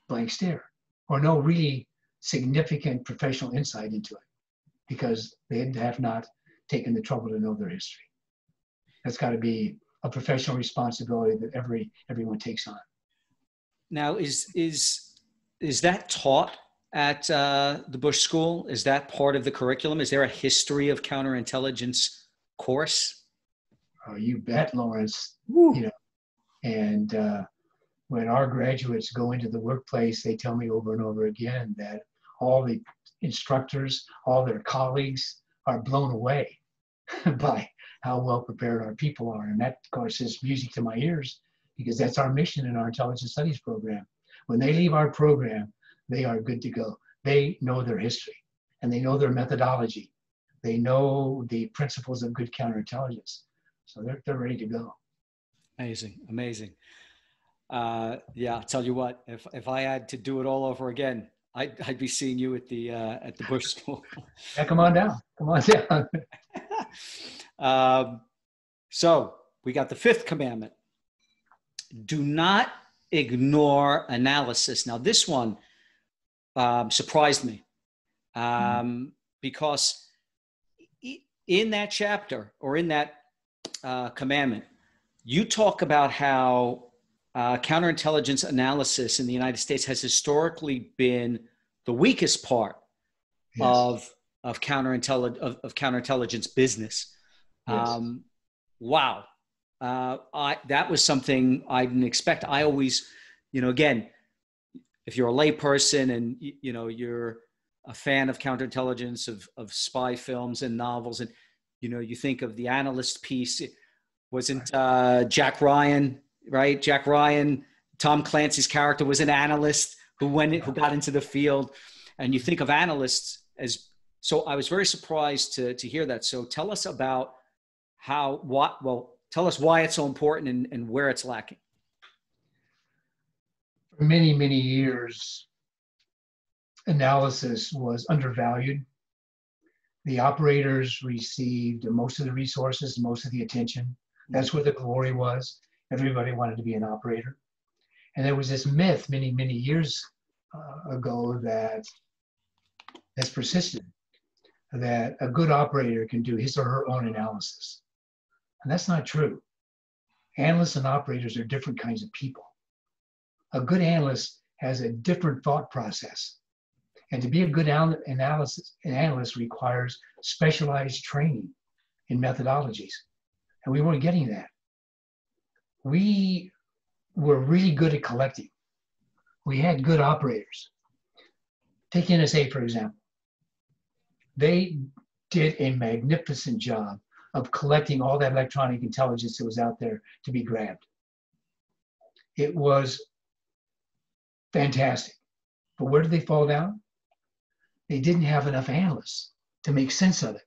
Blank stare. Or no really significant professional insight into it because they have not taken the trouble to know their history. That's got to be a professional responsibility that everyone takes on. Now, is that taught at the Bush School? Is that part of the curriculum? Is there a history of counterintelligence course? Oh, you bet, Lawrence. Woo. You know, and when our graduates go into the workplace, they tell me over and over again that all the instructors, all their colleagues are blown away by how well prepared our people are. And that, of course, is music to my ears because that's our mission in our intelligence studies program. When they leave our program, they are good to go. They know their history and they know their methodology. They know the principles of good counterintelligence. So they're ready to go. Amazing, amazing. Yeah, I'll tell you what, if I had to do it all over again, I'd be seeing you at the Bush School. Yeah, come on down. Come on down. So we got the fifth commandment. Do not ignore analysis. Now this one surprised me because in that chapter or in that commandment, you talk about how counterintelligence analysis in the United States has historically been the weakest part of counterintelligence business. Yes. Wow. That was something I didn't expect. I always, again, if you're a layperson and, you're a fan of counterintelligence, of spy films and novels, and, you think of the analyst piece, it wasn't Jack Ryan, right? Jack Ryan, Tom Clancy's character was an analyst who got into the field, and you think of analysts as, so I was very surprised to hear that. So tell us about tell us why it's so important and where it's lacking. For many, many years, analysis was undervalued. The operators received most of the resources, most of the attention. That's where the glory was. Everybody wanted to be an operator. And there was this myth many, many years ago that's persisted, that a good operator can do his or her own analysis. And that's not true. Analysts and operators are different kinds of people. A good analyst has a different thought process. And to be a good analyst requires specialized training in methodologies. And we weren't getting that. We were really good at collecting. We had good operators. Take NSA, for example. They did a magnificent job of collecting all that electronic intelligence that was out there to be grabbed. It was fantastic. But where did they fall down? They didn't have enough analysts to make sense of it,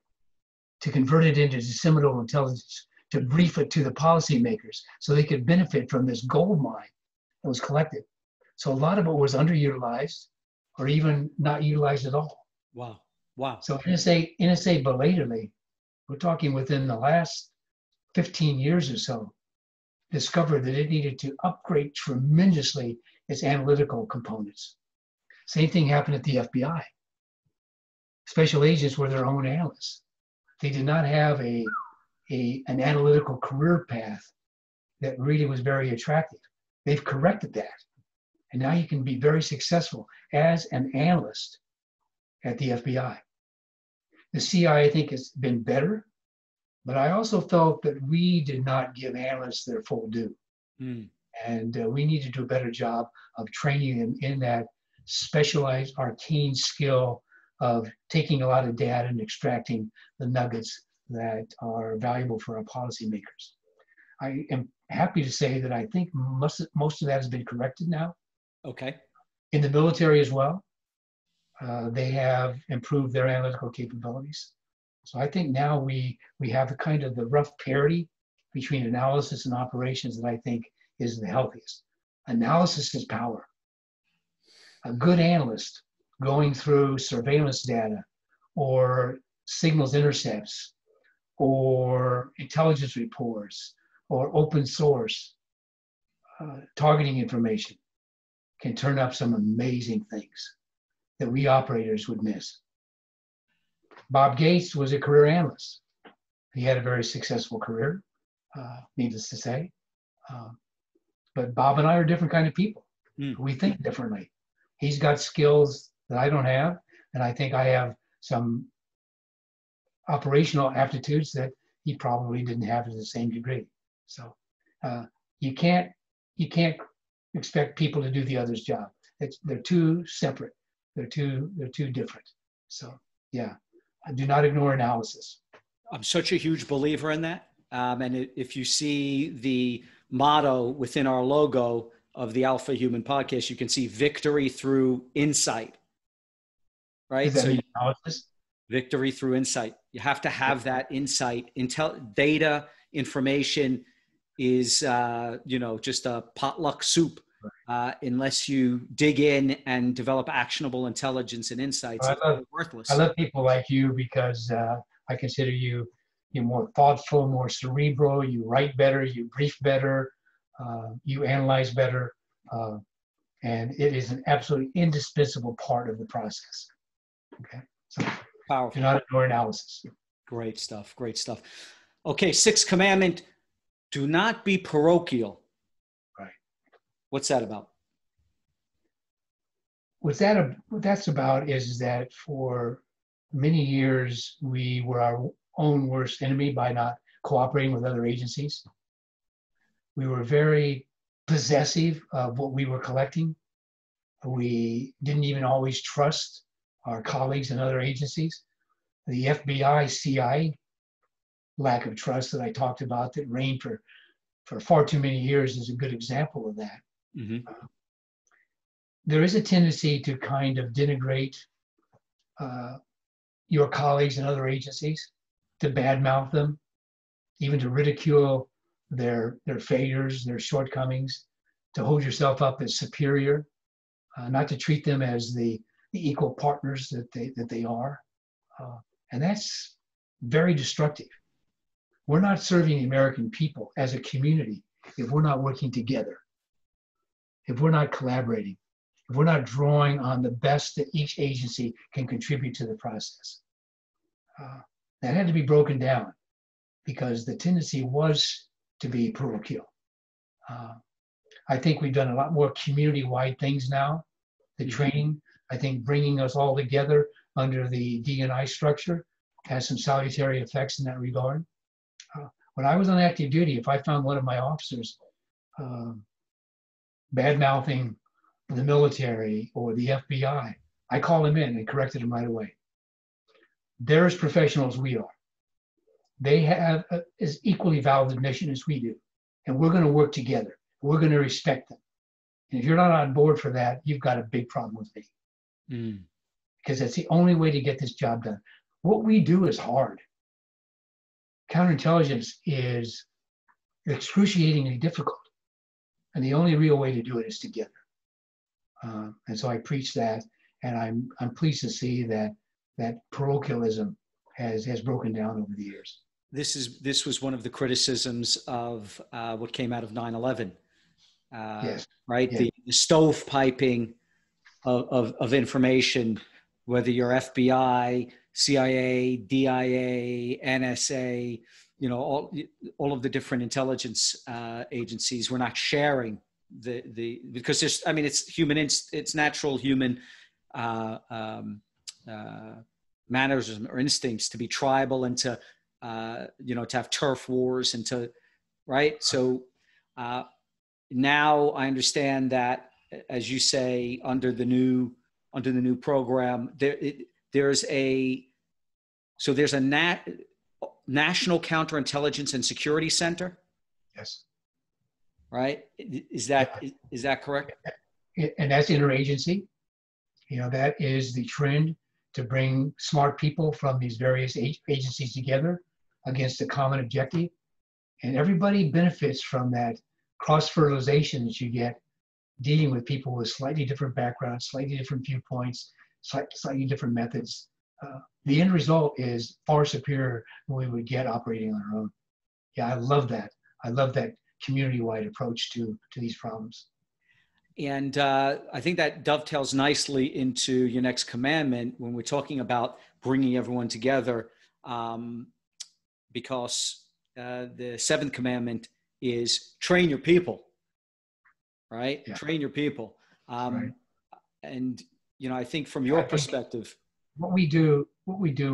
to convert it into disseminable intelligence, to brief it to the policymakers so they could benefit from this gold mine that was collected. So a lot of it was underutilized or even not utilized at all. Wow. Wow. So NSA belatedly, we're talking within the last 15 years or so, discovered that it needed to upgrade tremendously its analytical components. Same thing happened at the FBI. Special agents were their own analysts. They did not have an analytical career path that really was very attractive. They've corrected that. And now you can be very successful as an analyst at the FBI. The CIA, I think, has been better, but I also felt that we did not give analysts their full due. And we need to do a better job of training them in that specialized, arcane skill of taking a lot of data and extracting the nuggets that are valuable for our policymakers. I am happy to say that I think most of that has been corrected now. Okay. In the military as well, they have improved their analytical capabilities. So I think now we have the kind of the rough parity between analysis and operations that I think is the healthiest. Analysis is power. A good analyst going through surveillance data or signals intercepts or intelligence reports or open source targeting information can turn up some amazing things that we operators would miss. Bob Gates was a career analyst. He had a very successful career, needless to say. But Bob and I are different kind of people. We think differently. He's got skills that I don't have, and I think I have some operational aptitudes that he probably didn't have to the same degree. So you can't expect people to do the other's job. They're too separate. They're too different. So yeah, do not ignore analysis. I'm such a huge believer in that. And if you see the motto within our logo, of the Alpha Human podcast, you can see victory through insight, right? Does that mean analysis? Victory through insight. You have to have that insight. Data, information is, just a potluck soup. Unless you dig in and develop actionable intelligence and insights, it's worthless. I love people like you because I consider you're more thoughtful, more cerebral. You write better, you brief better, you analyze better, and it is an absolutely indispensable part of the process. Okay, so powerful. Do not ignore analysis. Great stuff. Great stuff. Okay, sixth commandment: do not be parochial. Right. What's that about? What that's about is that for many years we were our own worst enemy by not cooperating with other agencies. We were very possessive of what we were collecting. We didn't even always trust our colleagues in other agencies. The FBI, CIA lack of trust that I talked about that reigned for far too many years is a good example of that. Mm-hmm. There is a tendency to kind of denigrate your colleagues in other agencies, to badmouth them, even to ridicule their failures, their shortcomings, to hold yourself up as superior, not to treat them as the equal partners that they are. And that's very destructive. We're not serving the American people as a community if we're not working together, if we're not collaborating, if we're not drawing on the best that each agency can contribute to the process. That had to be broken down because the tendency was to be parochial. I think we've done a lot more community-wide things now. The training, I think bringing us all together under the D&I structure has some salutary effects in that regard. When I was on active duty, if I found one of my officers bad-mouthing the military or the FBI, I called him in and corrected him right away. They're as professional as we are. They have as equally valid mission as we do. And we're going to work together. We're going to respect them. And if you're not on board for that, you've got a big problem with me. Because that's the only way to get this job done. What we do is hard. Counterintelligence is excruciatingly difficult. And the only real way to do it is together. And so I preach that, and I'm pleased to see that parochialism has broken down over the years. This was one of the criticisms of what came out of 9/11. Yes. Right? Yes. The stovepiping of information, whether you're FBI, CIA, DIA, NSA, all of the different intelligence agencies were not sharing because it's human, it's natural human manners or instincts to be tribal and to have turf wars and right. So now I understand that, as you say, under the new program, there's a National Counterintelligence and Security Center. Yes. Right. Is that correct? And that's interagency. That is the trend to bring smart people from these various agencies together against a common objective. And everybody benefits from that cross-fertilization that you get dealing with people with slightly different backgrounds, slightly different viewpoints, slightly different methods. The end result is far superior than we would get operating on our own. Yeah, I love that. I love that community-wide approach to these problems. And I think that dovetails nicely into your next commandment when we're talking about bringing everyone together, because the seventh commandment is train your people, right? Yeah. Train your people. Right. And, I think from your perspective, what we do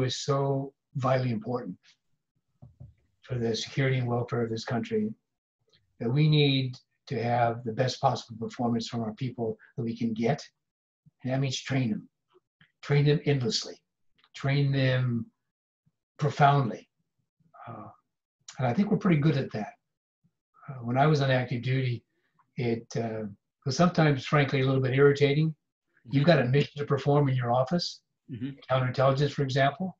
is so vitally important for the security and welfare of this country that we need to have the best possible performance from our people that we can get. And that means train them endlessly, train them profoundly. And I think we're pretty good at that. When I was on active duty, it So sometimes, frankly, a little bit irritating. You've got a mission to perform in your office, counterintelligence, for example.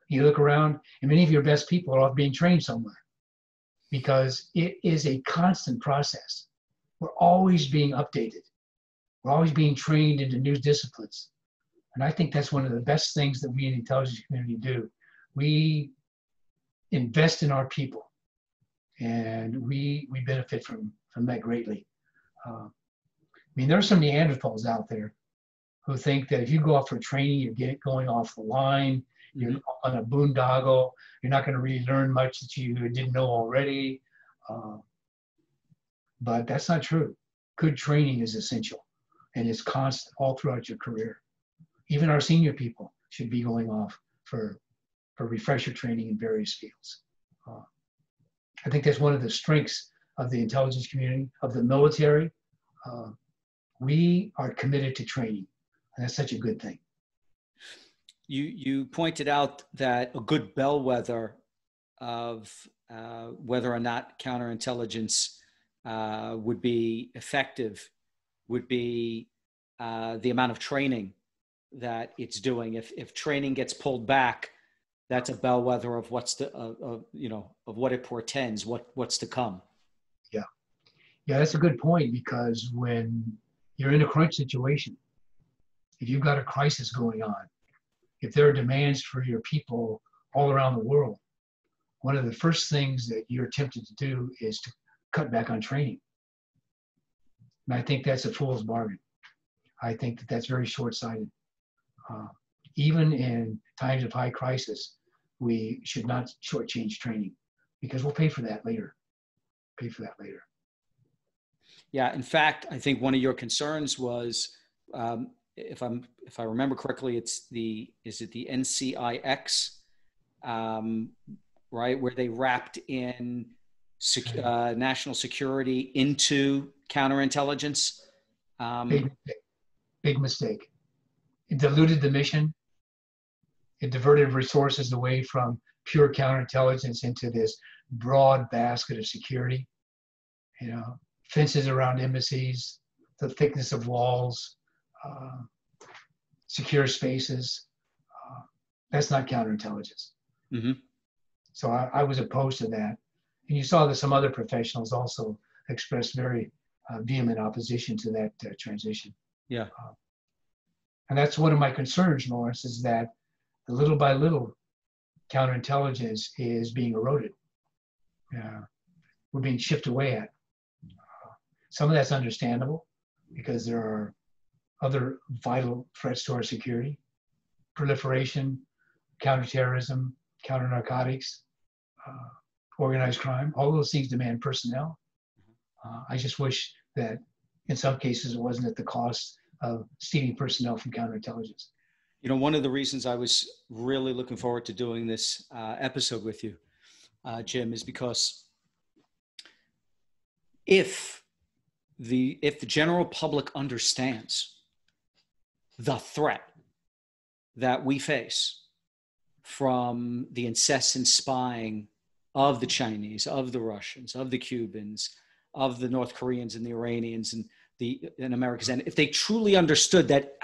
You look around, and many of your best people are off being trained somewhere because it is a constant process. We're always being updated. We're always being trained into new disciplines. And I think that's one of the best things that we in the intelligence community do. We invest in our people, and we benefit from that greatly. I mean, there are some Neanderthals out there who think that if you go off for training, you're going off the line, you're on a boondoggle, you're not going to really learn much that you didn't know already. But that's not true. Good training is essential, and it's constant all throughout your career. Even our senior people should be going off for refresher training in various fields. I think that's one of the strengths of the intelligence community, of the military. We are committed to training, and that's such a good thing. You pointed out that a good bellwether of whether or not counterintelligence would be effective would be the amount of training that it's doing. If training gets pulled back, that's a bellwether of what's of what it portends, what's to come. Yeah, that's a good point, because when you're in a crunch situation, if you've got a crisis going on, if there are demands for your people all around the world, one of the first things that you're tempted to do is to cut back on training. And I think that's a fool's bargain. I think that that's very short-sighted. Even in times of high crisis, we should not shortchange training, because we'll pay for that later. Yeah, in fact, I think one of your concerns was, if I remember correctly, is it the NCIX, right, where they wrapped in national security into counterintelligence? Big mistake. It diluted the mission. It diverted resources away from pure counterintelligence into this broad basket of security. Fences around embassies, the thickness of walls, secure spaces. That's not counterintelligence. So I was opposed to that. And you saw that some other professionals also expressed very vehement opposition to that transition. Yeah. And that's one of my concerns, Lawrence, is that little by little, counterintelligence is being eroded. We're being chipped away at. Some of that's understandable, because there are other vital threats to our security: proliferation, counterterrorism, counter-narcotics, organized crime. All those things demand personnel. I just wish that in some cases it wasn't at the cost of stealing personnel from counterintelligence. One of the reasons I was really looking forward to doing this episode with you, Jim, is because if the general public understands the threat that we face from the incessant spying of the Chinese, of the Russians, of the Cubans, of the North Koreans and the Iranians and Americans, and if they truly understood that,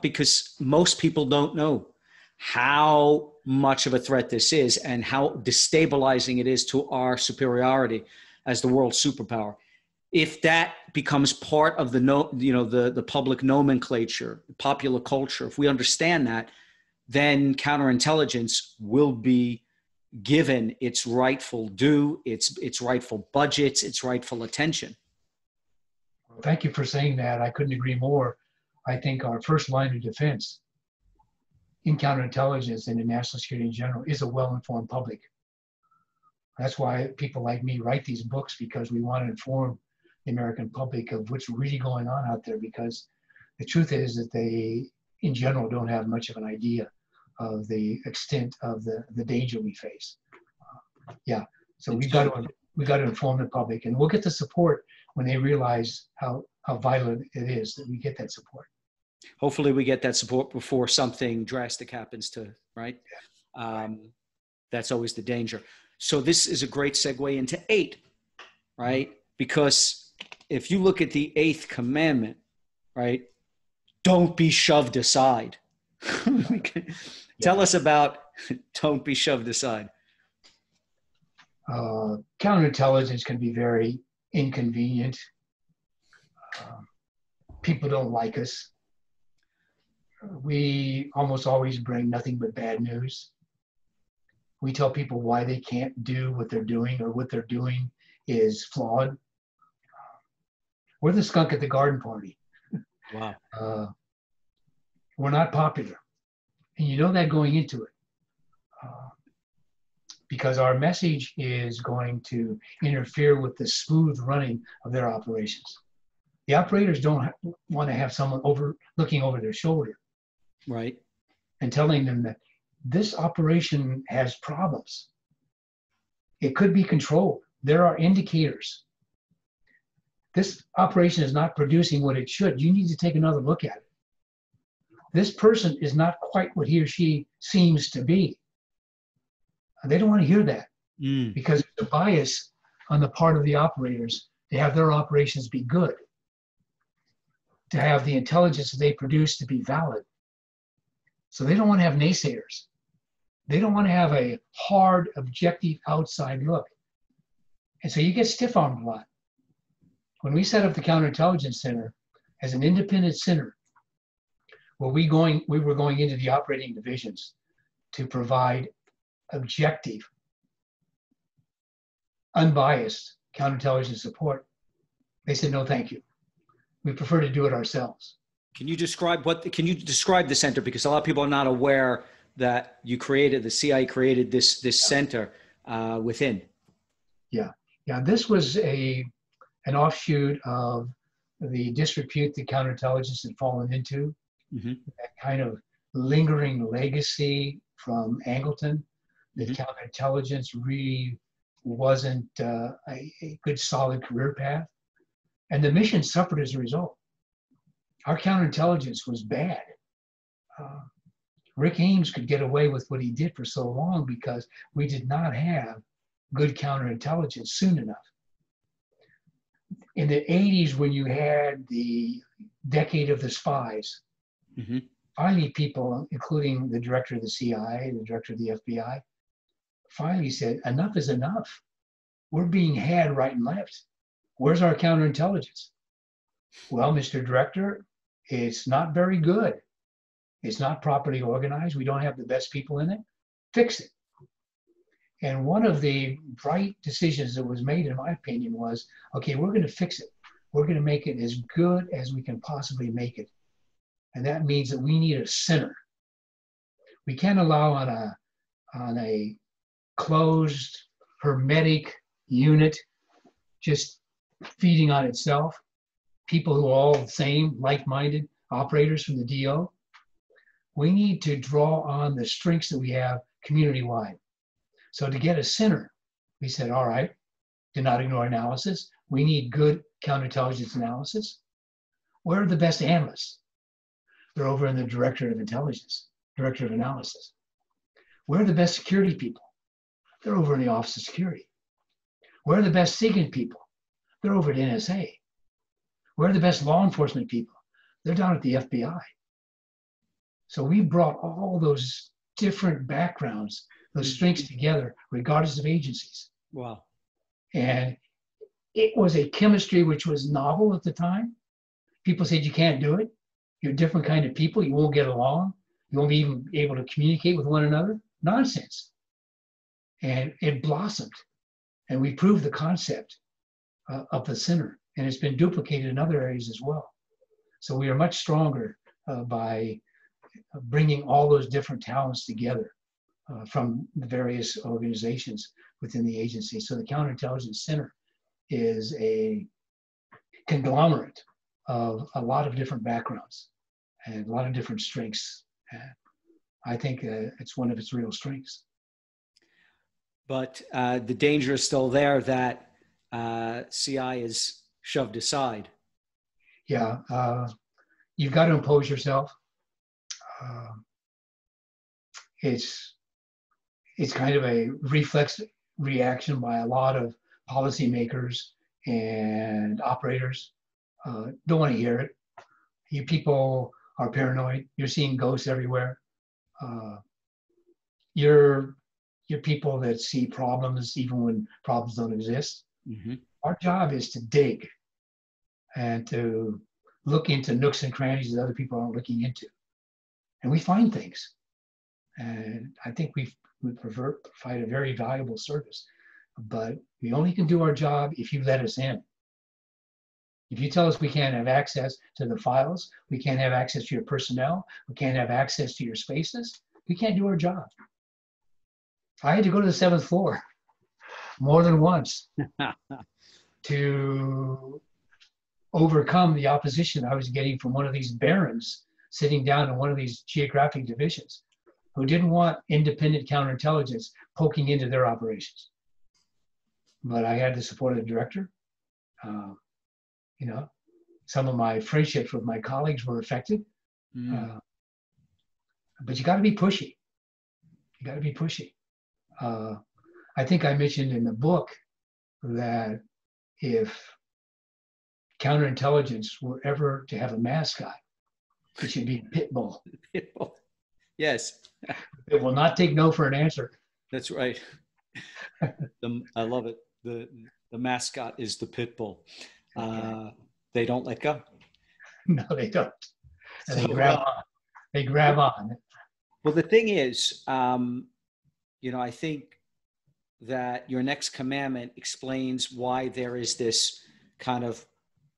because most people don't know how much of a threat this is and how destabilizing it is to our superiority as the world superpower. If that becomes part of the public nomenclature, popular culture, if we understand that, then counterintelligence will be given its rightful due, its rightful budgets, its rightful attention. Well, thank you for saying that. I couldn't agree more. I think our first line of defense in counterintelligence and in national security in general is a well-informed public. That's why people like me write these books, because we want to inform the American public of what's really going on out there, because the truth is that they, in general, don't have much of an idea of the extent of the danger we face. So we've got to inform the public, and we'll get the support when they realize how vital it is that we get that support. Hopefully we get that support before something drastic happens right? That's always the danger. So this is a great segue into 8, right? Because if you look at the 8th commandment, right? Don't be shoved aside. Tell us about don't be shoved aside. Counterintelligence can be very inconvenient. People don't like us. We almost always bring nothing but bad news. We tell people why they can't do what they're doing or what they're doing is flawed. We're the skunk at the garden party. Wow. We're not popular. And you know that going into it. Because our message is going to interfere with the smooth running of their operations. The operators don't want to have someone looking over their shoulder. Right. And telling them that this operation has problems. It could be controlled. There are indicators. This operation is not producing what it should. You need to take another look at it. This person is not quite what he or she seems to be. They don't want to hear that because there's a bias on the part of the operators to have their operations be good, to have the intelligence that they produce to be valid. So they don't want to have naysayers. They don't want to have a hard, objective outside look. And so you get stiff-armed a lot. When we set up the Counterintelligence Center as an independent center, where we were going into the operating divisions to provide objective, unbiased counterintelligence support, they said, no, thank you. We prefer to do it ourselves. Can you describe the center? Because a lot of people are not aware that the CIA created this center within. Yeah. This was an offshoot of the disrepute that counterintelligence had fallen into, that kind of lingering legacy from Angleton, that counterintelligence really wasn't a good, solid career path. And the mission suffered as a result. Our counterintelligence was bad. Rick Ames could get away with what he did for so long because we did not have good counterintelligence soon enough. In the 80s, when you had the decade of the spies, finally people, including the director of the CIA, the director of the FBI, finally said, enough is enough. We're being had right and left. Where's our counterintelligence? Well, Mr. Director, it's not very good. It's not properly organized. We don't have the best people in it. Fix it. And one of the bright decisions that was made, in my opinion, was, okay, we're going to fix it. We're going to make it as good as we can possibly make it. And that means that we need a center. We can't allow on a closed, hermetic unit just feeding on itself, people who are all the same, like-minded operators from the DO. We need to draw on the strengths that we have community-wide. So to get a center, we said, all right, do not ignore analysis. We need good counterintelligence analysis. Where are the best analysts? They're over in the Director of Intelligence, Director of Analysis. Where are the best security people? They're over in the Office of Security. Where are the best SIGINT people? They're over at NSA. Where are the best law enforcement people? They're down at the FBI. So we brought all those different backgrounds, those strengths together, regardless of agencies. Wow. And it was a chemistry which was novel at the time. People said, you can't do it. You're a different kind of people. You won't get along. You won't be even able to communicate with one another. Nonsense. And it blossomed. And we proved the concept of the center. And it's been duplicated in other areas as well. So we are much stronger by bringing all those different talents together from the various organizations within the agency. So the Counterintelligence Center is a conglomerate of a lot of different backgrounds and a lot of different strengths. I think it's one of its real strengths. But the danger is still there that CI is shoved aside. Yeah, you've got to impose yourself. It's kind of a reflex reaction by a lot of policymakers and operators don't want to hear it. You people are paranoid. You're seeing ghosts everywhere. You're people that see problems even when problems don't exist. Mm-hmm. Our job is to dig and to look into nooks and crannies that other people aren't looking into. And we find things. And I think we provide a very valuable service. But we only can do our job if you let us in. If you tell us we can't have access to the files, we can't have access to your personnel, we can't have access to your spaces, we can't do our job. I had to go to the 7th floor more than once to overcome the opposition I was getting from one of these barons sitting down in one of these geographic divisions who didn't want independent counterintelligence poking into their operations. But I had the support of the director. You know, some of my friendships with my colleagues were affected. But you got to be pushy. You got to be pushy. I think I mentioned in the book that if counterintelligence were ever to have a mascot, it should be a pit bull. Pit bull. Yes. It will not take no for an answer. That's right. I love it. The mascot is the pit bull. They don't let go. No, they don't. And So, they grab on. They grab on. Well, the thing is, you know, I think that your next commandment explains why there is this kind of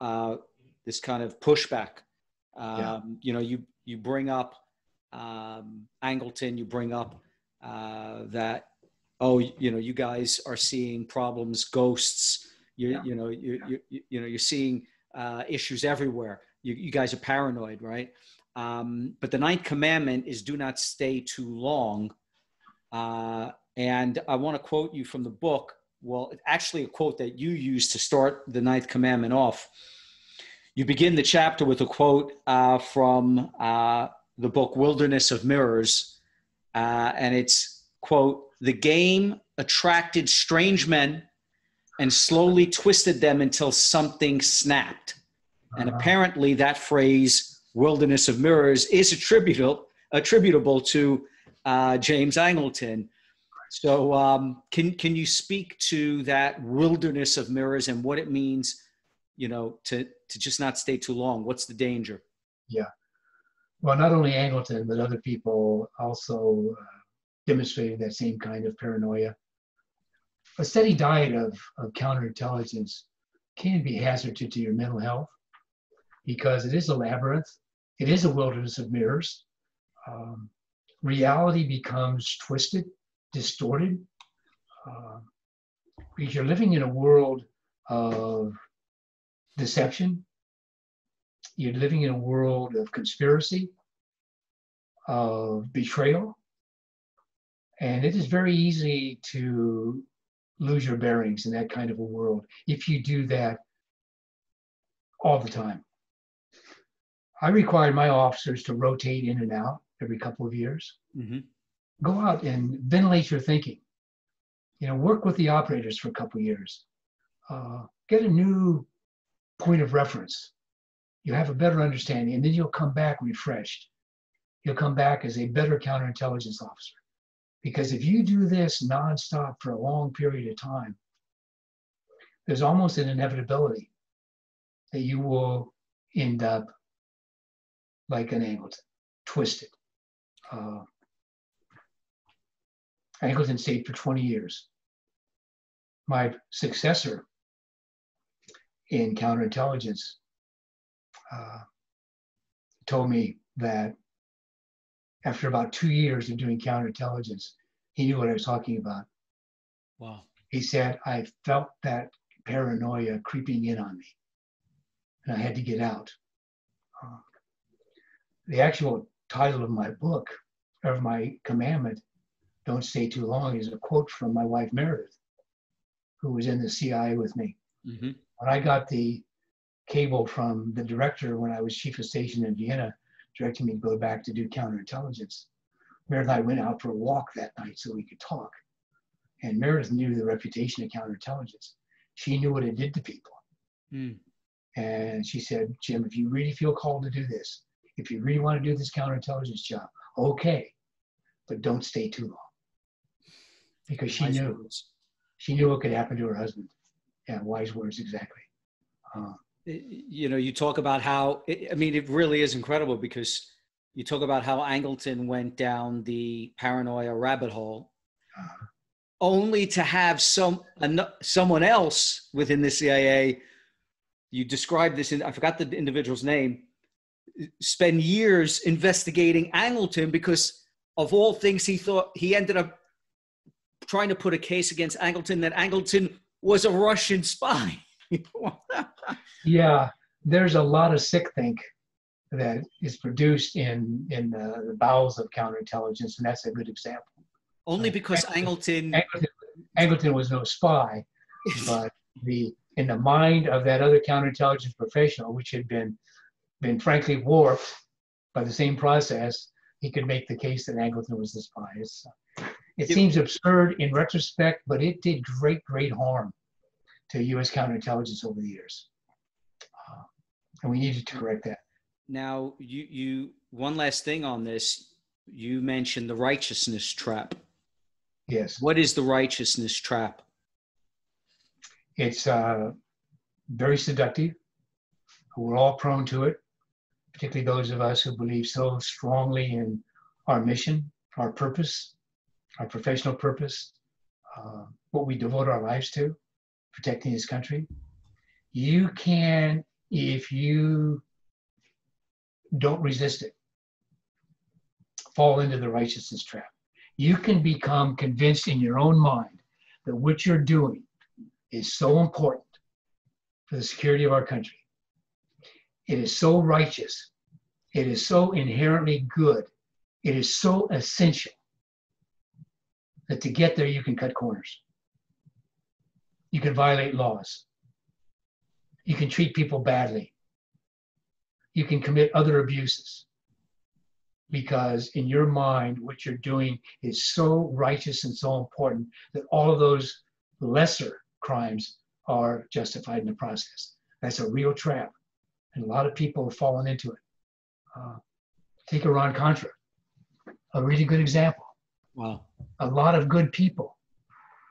pushback. You know, you bring up Angleton. You bring up that, oh, you know, you guys are seeing problems, ghosts. You're seeing issues everywhere. You guys are paranoid, right? But the 9th commandment is do not stay too long. And I want to quote you from the book. Well, actually a quote that you used to start the 9th commandment off. You begin the chapter with a quote from the book Wilderness of Mirrors. And it's, quote, "The game attracted strange men and slowly twisted them until something snapped." And apparently that phrase, Wilderness of Mirrors, is attributable to James Angleton. So can you speak to that wilderness of mirrors and what it means, you know, to just not stay too long? What's the danger? Yeah. Well, not only Angleton, but other people also demonstrated that same kind of paranoia. A steady diet of counterintelligence can be hazardous to your mental health because it is a labyrinth. It is a wilderness of mirrors. Reality becomes twisted, distorted, because you're living in a world of deception. You're living in a world of conspiracy, of betrayal, and it is very easy to lose your bearings in that kind of a world if you do that all the time. I required my officers to rotate in and out every couple of years. Mm-hmm. Go out and ventilate your thinking. You know, work with the operators for a couple of years. Get a new point of reference. You have a better understanding, and then you'll come back refreshed. You'll come back as a better counterintelligence officer. Because if you do this nonstop for a long period of time, there's almost an inevitability that you will end up like an Angleton, twisted. Angleton stayed for 20 years. My successor in counterintelligence told me that after about 2 years of doing counterintelligence, he knew what I was talking about. Wow. He said, I felt that paranoia creeping in on me, and I had to get out. The actual title of my book, of my commandment, Don't Stay Too Long, is a quote from my wife, Meredith, who was in the CIA with me. Mm-hmm. When I got the cable from the director when I was chief of station in Vienna, directing me to go back to do counterintelligence, Meredith and I went out for a walk that night so we could talk. And Meredith knew the reputation of counterintelligence. she knew what it did to people. Mm. And she said, Jim, if you really feel called to do this, if you really want to do this counterintelligence job, okay, but don't stay too long. Because she knew what could happen to her husband. Yeah, wise words, exactly. You know, you talk about how, it really is incredible, because you talk about how Angleton went down the paranoia rabbit hole, only to have someone else within the CIA, you described this I forgot the individual's name, spend years investigating Angleton because of all things he ended up trying to put a case against Angleton that Angleton was a Russian spy. Yeah, there's a lot of sick think that is produced in the bowels of counterintelligence, and that's a good example. Only because Angleton was no spy, but in the mind of that other counterintelligence professional, which had been frankly warped by the same process, he could make the case that Angleton was the spy. It seems absurd in retrospect, but it did great harm to U.S. counterintelligence over the years, and we needed to correct that. Now, you one last thing on this. You mentioned the righteousness trap. Yes. What is the righteousness trap? It's very seductive. We're all prone to it, particularly those of us who believe so strongly in our mission, our purpose, our professional purpose, what we devote our lives to, protecting this country. You can, if you don't resist it, fall into the righteousness trap. You can become convinced in your own mind that what you're doing is so important for the security of our country. It is so righteous. It is so inherently good. It is so essential that to get there, you can cut corners. You can violate laws. You can treat people badly. You can commit other abuses, because in your mind, what you're doing is so righteous and so important that all of those lesser crimes are justified in the process. That's a real trap, and a lot of people have fallen into it. Take Iran-Contra, a really good example. Wow. A lot of good people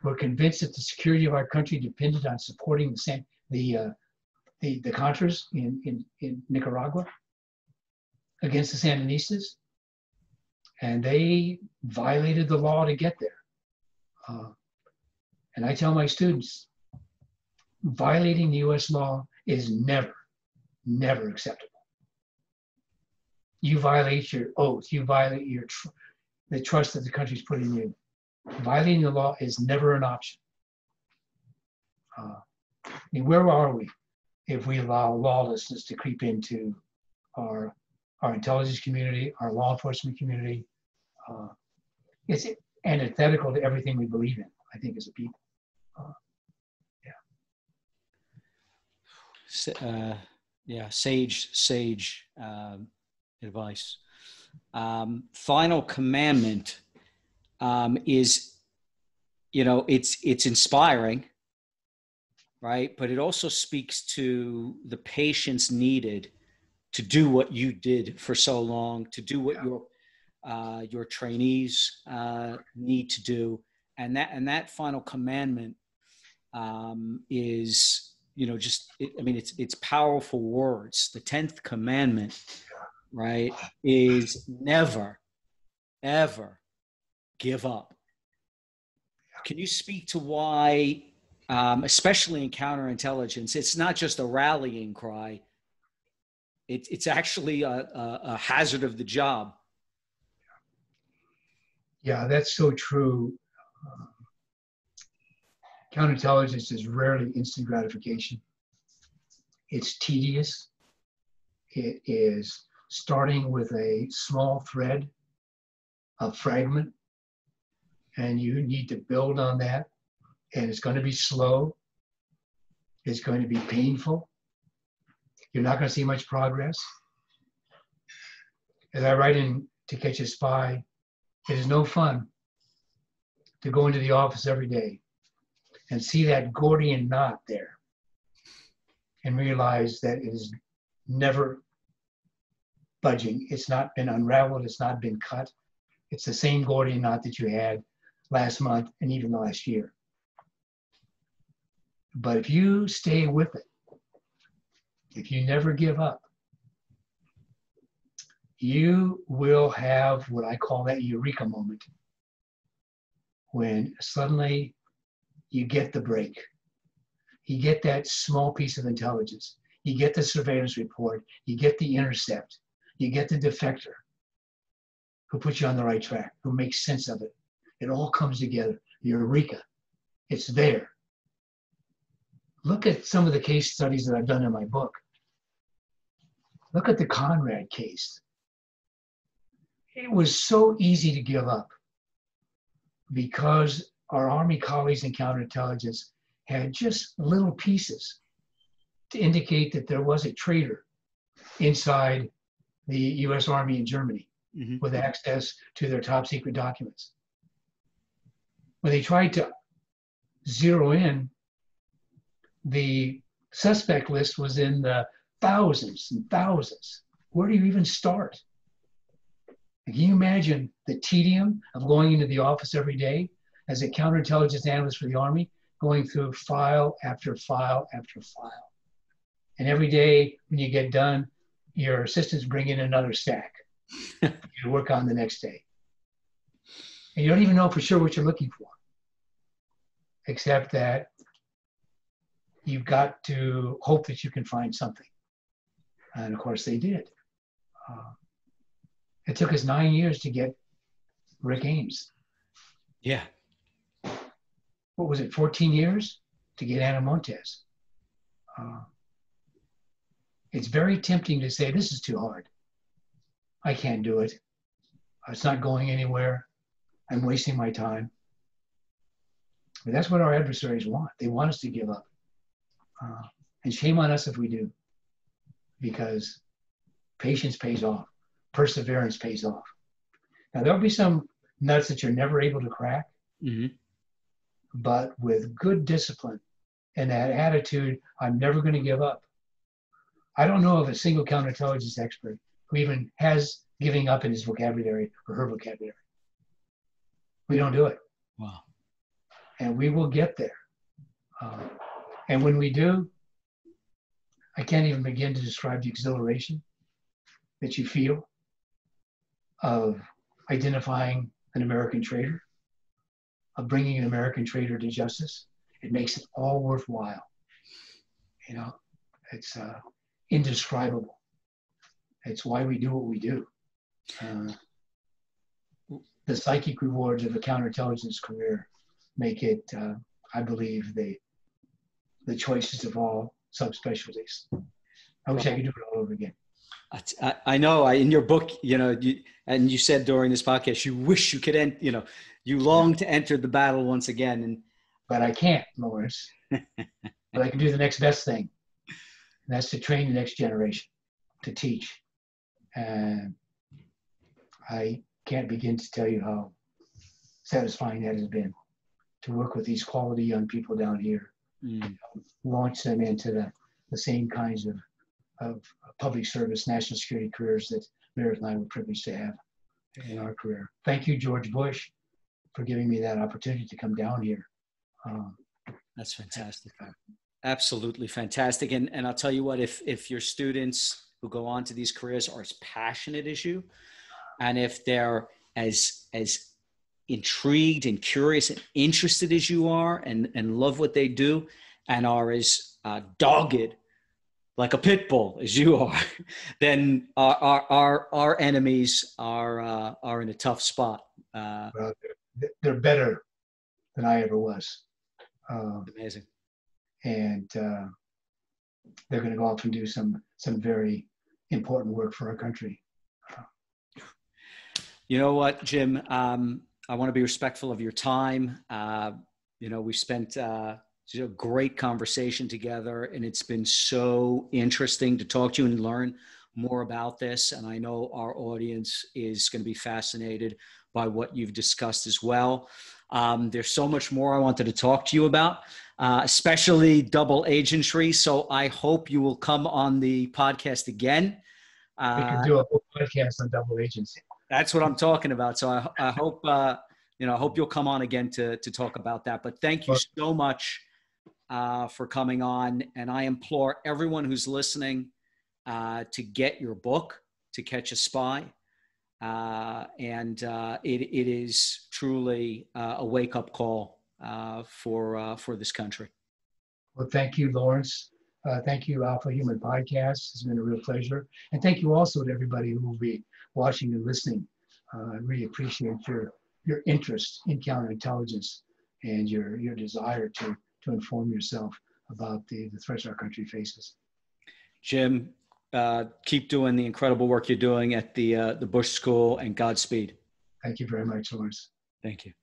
were convinced that the security of our country depended on supporting the Contras in Nicaragua against the Sandinistas, and they violated the law to get there. And I tell my students, violating the U.S. law is never acceptable. You violate your oath. You violate the trust that the country's put in you. Violating the law is never an option. Where are we if we allow lawlessness to creep into our intelligence community, our law enforcement community? It's antithetical to everything we believe in, I think, as a people. Sage advice. Final commandment is, it's inspiring, right? But it also speaks to the patience needed to do what you did for so long, to do what your trainees need to do, and that final commandment is, it's powerful words. The 10th commandment, right, is never, ever give up. Can you speak to why, especially in counterintelligence, it's not just a rallying cry, it's actually a hazard of the job? Yeah, that's so true. Counterintelligence is rarely instant gratification. It's tedious. It is starting with a small thread, a fragment, and you need to build on that. And it's going to be slow. It's going to be painful. You're not going to see much progress. As I write in To Catch a Spy, it is no fun to go into the office every day and see that Gordian knot there and realize that it is never budging. It's not been unraveled. It's not been cut. It's the same Gordian knot that you had last month and even last year. But if you stay with it, if you never give up, you will have what I call that eureka moment, when suddenly you get the break. You get that small piece of intelligence. You get the surveillance report. You get the intercept. You get the defector who puts you on the right track, who makes sense of it. It all comes together. Eureka. It's there. Look at some of the case studies that I've done in my book. Look at the Conrad case. It was so easy to give up because our Army colleagues in counterintelligence had just little pieces to indicate that there was a traitor inside the US Army in Germany with access to their top secret documents. When they tried to zero in, the suspect list was in the thousands and thousands. Where do you even start? Can you imagine the tedium of going into the office every day as a counterintelligence analyst for the Army, going through file after file after file? And every day when you get done, your assistants bring in another stack to work on the next day. And you don't even know for sure what you're looking for, except that you've got to hope that you can find something. And of course they did. It took us 9 years to get Rick Ames. Yeah. What was it, 14 years to get Ana Montes? It's very tempting to say, this is too hard. I can't do it. It's not going anywhere. I'm wasting my time. But that's what our adversaries want. They want us to give up. And shame on us if we do, because patience pays off. Perseverance pays off. Now, there'll be some nuts that you're never able to crack, but with good discipline and that attitude, I'm never going to give up. I don't know of a single counterintelligence expert who even has giving up in his vocabulary or her vocabulary. We don't do it. Wow. And we will get there. And when we do, I can't even begin to describe the exhilaration that you feel of identifying an American traitor, of bringing an American traitor to justice. It makes it all worthwhile. You know, it's indescribable. It's why we do what we do. The psychic rewards of a counterintelligence career make it, I believe, the choices of all subspecialties. I wish I could do it all over again. I know. In your book, you know, you said during this podcast, you wish you could you long to enter the battle once again, but I can't, Lawrence. But I can do the next best thing. And that's to train the next generation, to teach. And I can't begin to tell you how satisfying that has been to work with these quality young people down here, launch them into the same kinds of public service, national security careers that Bereft and I were privileged to have in our career. Thank you, George Bush, for giving me that opportunity to come down here. That's fantastic. Absolutely fantastic. And I'll tell you what, if your students who go on to these careers are as passionate as you, and if they're as intrigued and curious and interested as you are, and love what they do, and are as dogged like a pit bull as you are, then our enemies are in a tough spot. Well, they're better than I ever was. Amazing. And they're going to go off and do some very important work for our country. You know what, Jim? I want to be respectful of your time. We spent a great conversation together, and it's been so interesting to talk to you and learn more about this. And I know our audience is going to be fascinated by what you've discussed as well. There's so much more I wanted to talk to you about, especially double agentry. So I hope you will come on the podcast again. We could do a whole podcast on double agency. That's what I'm talking about. So I hope, I hope you'll come on again to talk about that. But thank you so much for coming on. And I implore everyone who's listening to get your book, To Catch a Spy. It is truly a wake-up call for this country. Well, thank you, Lawrence. Thank you, Alpha Human Podcast. It's been a real pleasure. And thank you also to everybody who will be watching and listening. I really appreciate your interest in counterintelligence and your desire to inform yourself about the threats our country faces. Jim, keep doing the incredible work you're doing at the Bush School, and Godspeed. Thank you very much, Lawrence. Thank you.